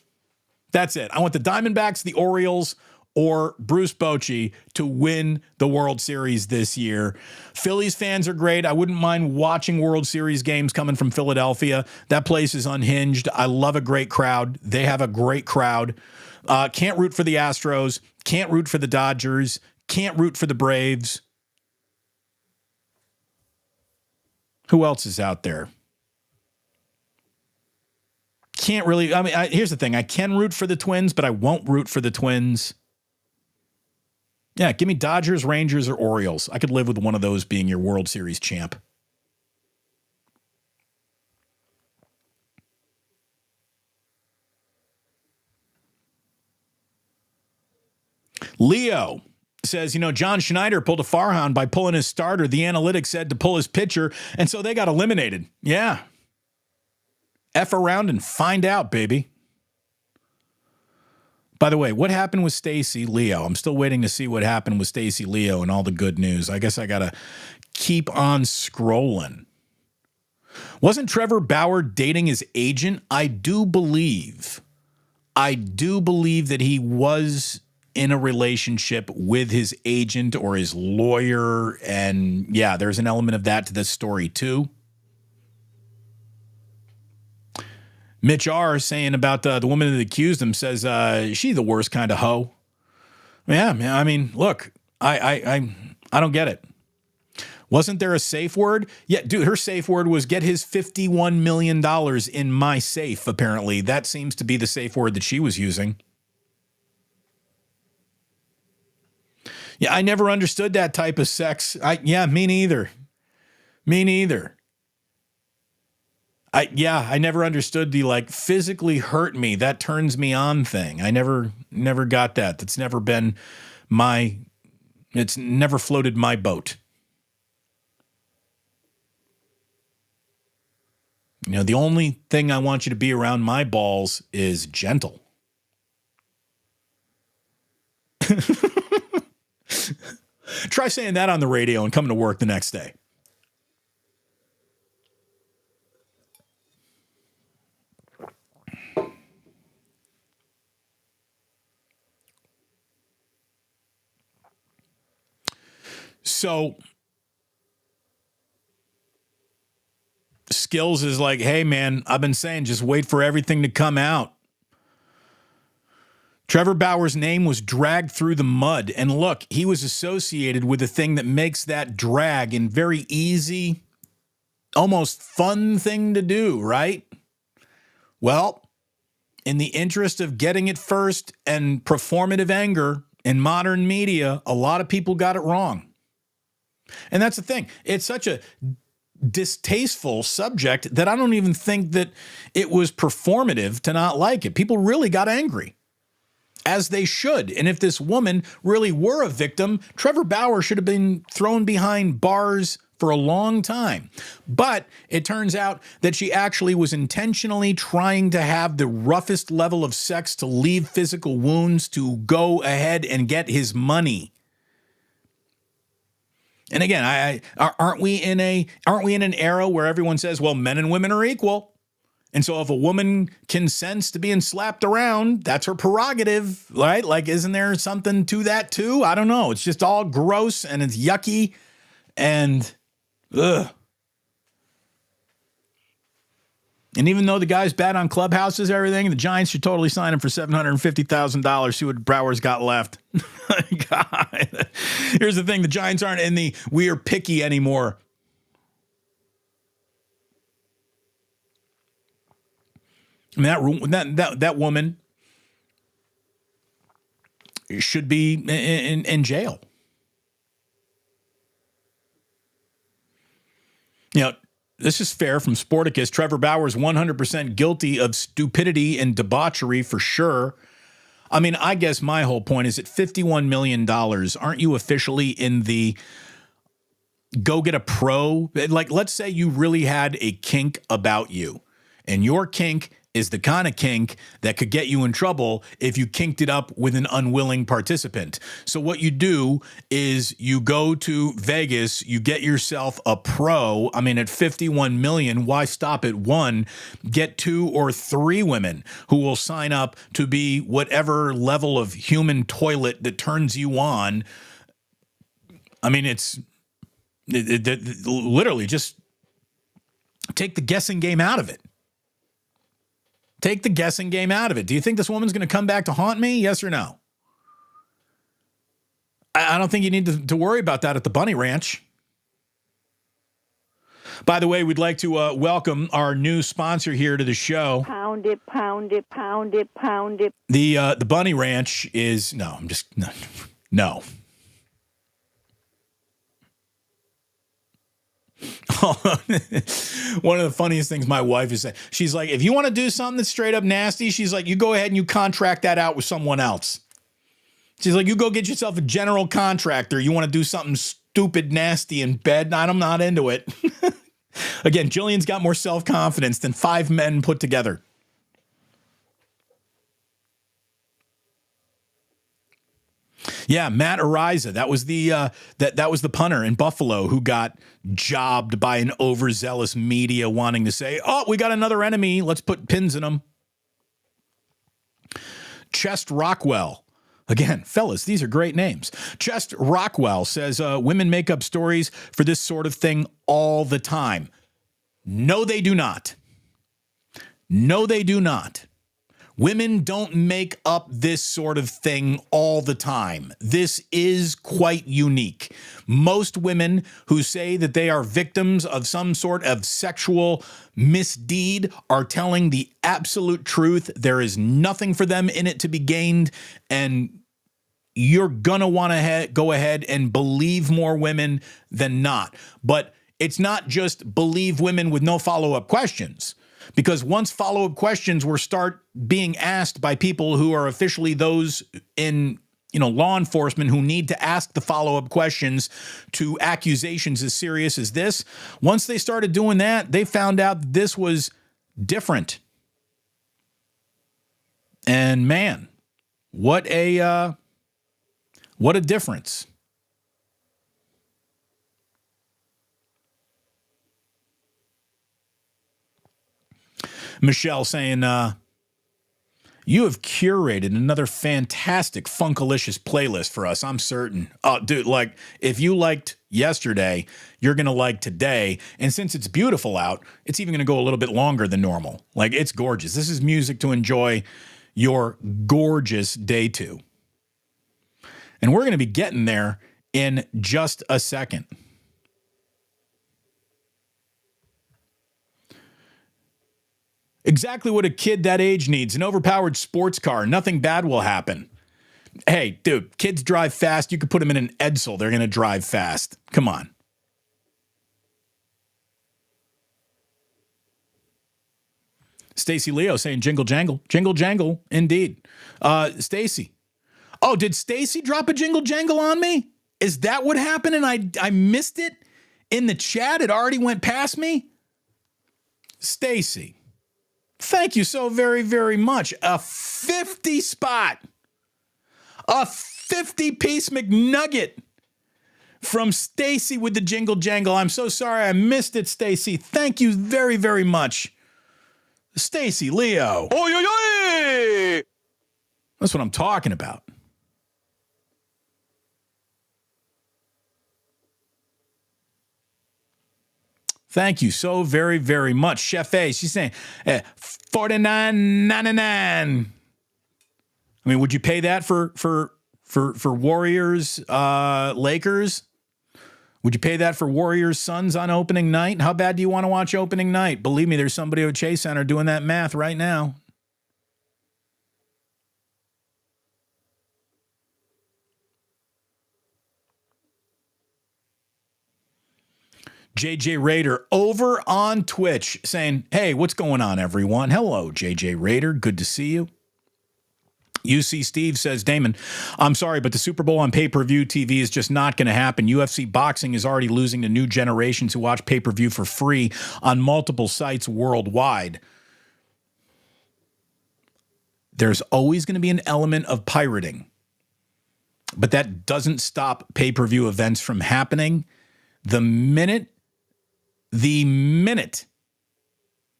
S1: That's it. I want the Diamondbacks, the Orioles, or Bruce Bochy to win the World Series this year. Phillies fans are great. I wouldn't mind watching World Series games coming from Philadelphia. That place is unhinged. I love a great crowd. They have a great crowd. Can't root for the Astros. Can't root for the Dodgers. Can't root for the Braves. Who else is out there? Can't really. I mean, here's the thing. I can root for the Twins, but I won't root for the Twins. Yeah, give me Dodgers, Rangers, or Orioles. I could live with one of those being your World Series champ. Leo says, John Schneider pulled a Farhan by pulling his starter. The analytics said to pull his pitcher, and so they got eliminated. Yeah. F around and find out, baby. By the way, what happened with Stacy Leo? I'm still waiting to see what happened with Stacy Leo and all the good news. I guess I got to keep on scrolling. Wasn't Trevor Bauer dating his agent? I do believe that he was in a relationship with his agent or his lawyer. And yeah, there's an element of that to this story too. Mitch R. saying about the woman that accused him says, she the worst kind of hoe. Yeah, man. I mean, look, I don't get it. Wasn't there a safe word? Yeah, dude, her safe word was get his $51 million in my safe, apparently. That seems to be the safe word that she was using. Yeah, I never understood that type of sex. Yeah, me neither. Me neither. I never understood the like physically hurt me, that turns me on thing. I never got that. That's never been it's never floated my boat. You know, the only thing I want you to be around my balls is gentle. Try saying that on the radio and coming to work the next day. So Skills is like, hey, man, I've been saying just wait for everything to come out. Trevor Bauer's name was dragged through the mud. And look, he was associated with a thing that makes that drag and very easy, almost fun thing to do, right? Well, in the interest of getting it first and performative anger in modern media, a lot of people got it wrong. And that's the thing. It's such a distasteful subject that I don't even think that it was performative to not like it. People really got angry, as they should. And if this woman really were a victim, Trevor Bauer should have been thrown behind bars for a long time. But it turns out that she actually was intentionally trying to have the roughest level of sex to leave physical wounds to go ahead and get his money. And again, aren't we in an era where everyone says, well, men and women are equal? And so if a woman consents to being slapped around, that's her prerogative, right? Like, isn't there something to that too? I don't know. It's just all gross and it's yucky and ugh. And even though the guy's bad on clubhouses, everything, the Giants should totally sign him for $750,000. See what Bauer's got left. God. Here's the thing. The Giants aren't in the we are picky anymore. I mean, that woman should be in jail. You know, this is fair from Sporticus. Trevor Bauer is 100% guilty of stupidity and debauchery for sure. I mean, I guess my whole point is at $51 million, aren't you officially in the go get a pro? Like, let's say you really had a kink about you, and your kink is the kind of kink that could get you in trouble if you kinked it up with an unwilling participant. So what you do is you go to Vegas, you get yourself a pro. I mean, at 51 million, why stop at one? Get 2 or 3 women who will sign up to be whatever level of human toilet that turns you on. I mean, it's literally just take the guessing game out of it. Take the guessing game out of it. Do you think this woman's going to come back to haunt me? Yes or no? I don't think you need to worry about that at the Bunny Ranch. By the way, we'd like to welcome our new sponsor here to the show.
S2: Pound it, pound it, pound it, pound it.
S1: The Bunny Ranch is no. One of the funniest things my wife is saying, she's like, if you want to do something that's straight up nasty, she's like, you go ahead and you contract that out with someone else. She's like, you go get yourself a general contractor. You want to do something stupid, nasty in bed? I'm not into it. Again, Jillian's got more self-confidence than 5 men put together. Yeah, Matt Ariza. That was the that was the punter in Buffalo who got jobbed by an overzealous media wanting to say, "Oh, we got another enemy. Let's put pins in them." Chest Rockwell. Again, fellas, these are great names. Chest Rockwell says women make up stories for this sort of thing all the time. No, they do not. No, they do not. Women don't make up this sort of thing all the time. This is quite unique. Most women who say that they are victims of some sort of sexual misdeed are telling the absolute truth. There is nothing for them in it to be gained. And you're going to want to go ahead and believe more women than not. But it's not just believe women with no follow-up questions, because once follow-up questions were start being asked by people who are officially those in law enforcement who need to ask the follow-up questions to accusations as serious as this, once they started doing that, they found out that this was different. And man, what a difference. Michelle saying, you have curated another fantastic Funkalicious playlist for us, I'm certain. Oh, dude, like, if you liked yesterday, you're going to like today. And since it's beautiful out, it's even going to go a little bit longer than normal. Like, it's gorgeous. This is music to enjoy your gorgeous day to. And we're going to be getting there in just a second. Exactly what a kid that age needs. An overpowered sports car. Nothing bad will happen. Hey, dude, kids drive fast. You could put them in an Edsel. They're going to drive fast. Come on. Stacy Leo saying jingle jangle. Jingle jangle, indeed. Stacy. Oh, did Stacy drop a jingle jangle on me? Is that what happened and I missed it in the chat? It already went past me? Stacy. Thank you so very, very much. A 50 spot. A 50-piece McNugget from Stacy with the jingle jangle. I'm so sorry I missed it, Stacy. Thank you very, very much. Stacy Leo. Oy, oy, oy! That's what I'm talking about. Thank you so very, very much. Chef A, she's saying $49.99. I mean, would you pay that for Warriors Lakers? Would you pay that for Warriors Suns on opening night? How bad do you want to watch opening night? Believe me, there's somebody at Chase Center doing that math right now. JJ Raider over on Twitch saying, hey, what's going on, everyone? Hello, JJ Raider. Good to see you. UC Steve says, Damon, I'm sorry, but the Super Bowl on pay-per-view TV is just not going to happen. UFC boxing is already losing to new generations who watch pay-per-view for free on multiple sites worldwide. There's always going to be an element of pirating, but that doesn't stop pay-per-view events from happening. The minute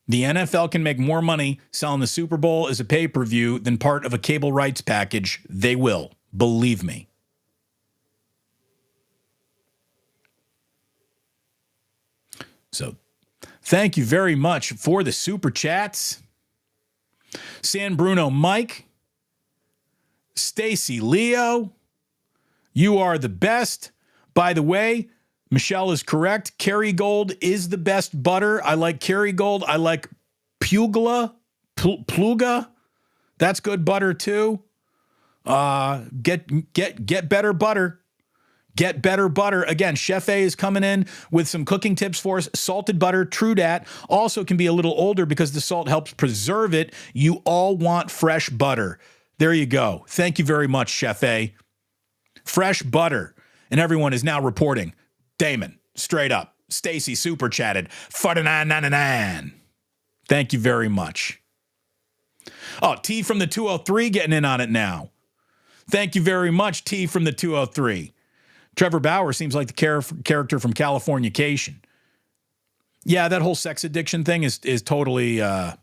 S1: the NFL can make more money selling the Super Bowl as a pay-per-view than part of a cable rights package, they will. Believe me. So, thank you very much for the super chats. San Bruno Mike, Stacy Leo, you are the best. By the way, Michelle is correct. Kerrygold is the best butter. I like Kerrygold. I like Pluga. That's good butter too. Get better butter. Get better butter. Again, Chef A is coming in with some cooking tips for us. Salted butter, true dat, also can be a little older because the salt helps preserve it. You all want fresh butter. There you go. Thank you very much, Chef A. Fresh butter. And everyone is now reporting. Damon, straight up. Stacy super chatted. $49.99. Thank you very much. Oh, T from the 203 getting in on it now. Thank you very much, T from the 203. Trevor Bauer seems like the character from Californication. Yeah, that whole sex addiction thing is totally that's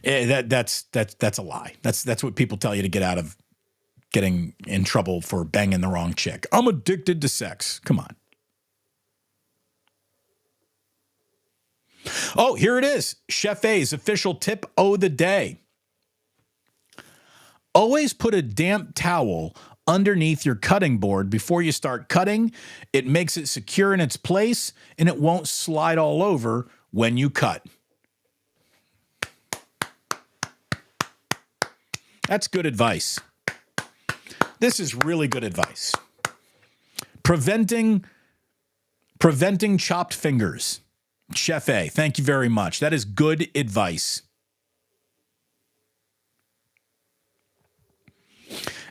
S1: a lie. That's what people tell you to get out of getting in trouble for banging the wrong chick. I'm addicted to sex. Come on. Oh, here it is. Chef A's official tip of the day. Always put a damp towel underneath your cutting board before you start cutting. It makes it secure in its place and it won't slide all over when you cut. That's good advice. This is really good advice. Preventing chopped fingers. Chef A, thank you very much. That is good advice.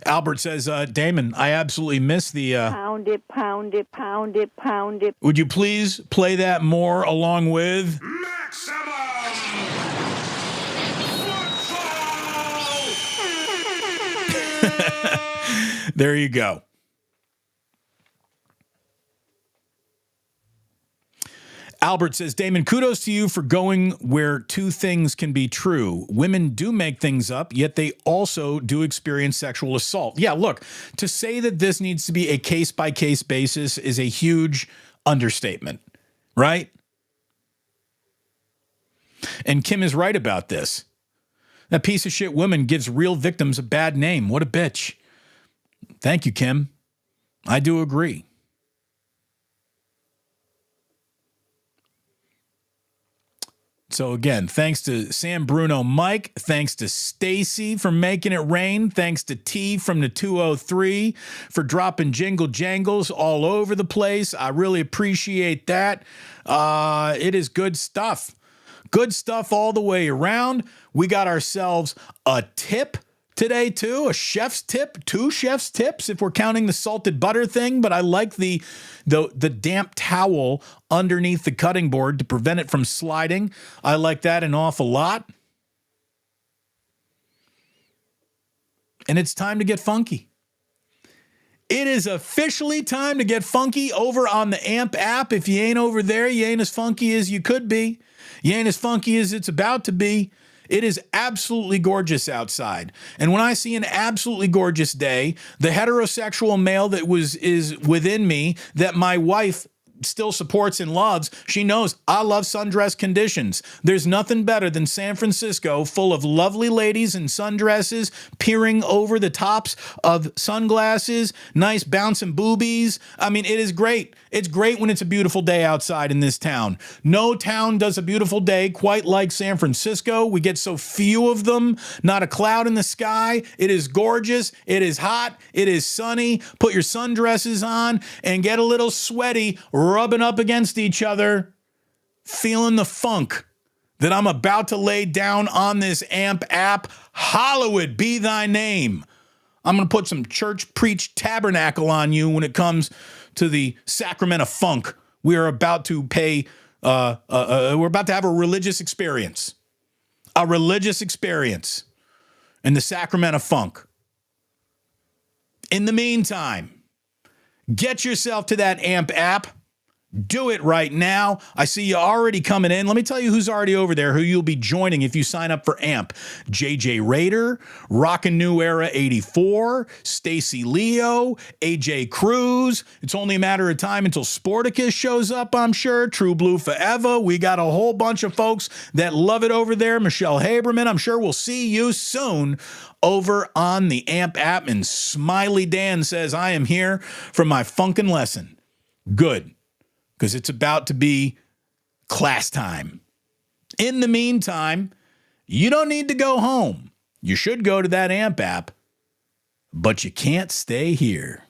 S1: Albert says, Damon, I absolutely miss the...
S2: Pound it, pound it, pound it, pound it.
S1: Would you please play that more along with...
S3: Maximum football!
S1: There you go. Albert says, Damon, kudos to you for going where two things can be true. Women do make things up, yet they also do experience sexual assault. Yeah, look, to say that this needs to be a case-by-case basis is a huge understatement, right? And Kim is right about this. That piece of shit woman gives real victims a bad name. What a bitch. Thank you, Kim. I do agree. So again, thanks to Sam Bruno Mike, thanks to Stacy for making it rain, thanks to T from the 203 for dropping jingle jangles all over the place. I really appreciate that. It is good stuff. Good stuff all the way around. We got ourselves a tip today too, a chef's tip, 2 chef's tips if we're counting the salted butter thing, but I like the damp towel underneath the cutting board to prevent it from sliding. I like that an awful lot. And it's time to get funky. It is officially time to get funky over on the AMP app. If you ain't over there, you ain't as funky as you could be. You ain't as funky as it's about to be. It is absolutely gorgeous outside. And when I see an absolutely gorgeous day, the heterosexual male that is within me that my wife still supports and loves, she knows I love sundress conditions. There's nothing better than San Francisco full of lovely ladies in sundresses peering over the tops of sunglasses, nice bouncing boobies. I mean, it is great. It's great when it's a beautiful day outside in this town. No town does a beautiful day quite like San Francisco. We get so few of them, not a cloud in the sky. It is gorgeous. It is hot. It is sunny. Put your sundresses on and get a little sweaty, rubbing up against each other, feeling the funk that I'm about to lay down on this AMP app. Hallowed be thy name. I'm going to put some church preach tabernacle on you when it comes to the sacrament of funk. We are about to we're about to have a religious experience. A religious experience in the sacrament of funk. In the meantime, get yourself to that AMP app. Do it right now. I see you already coming in. Let me tell you who's already over there, who you'll be joining if you sign up for AMP. JJ Raider, Rockin' New Era 84, Stacy Leo, AJ Cruz. It's only a matter of time until Sporticus shows up, I'm sure. True Blue Forever. We got a whole bunch of folks that love it over there. Michelle Haberman, I'm sure we'll see you soon over on the AMP app. And Smiley Dan says, I am here for my funkin' lesson. Good. Because it's about to be class time. In the meantime, you don't need to go home. You should go to that AMP app, but you can't stay here.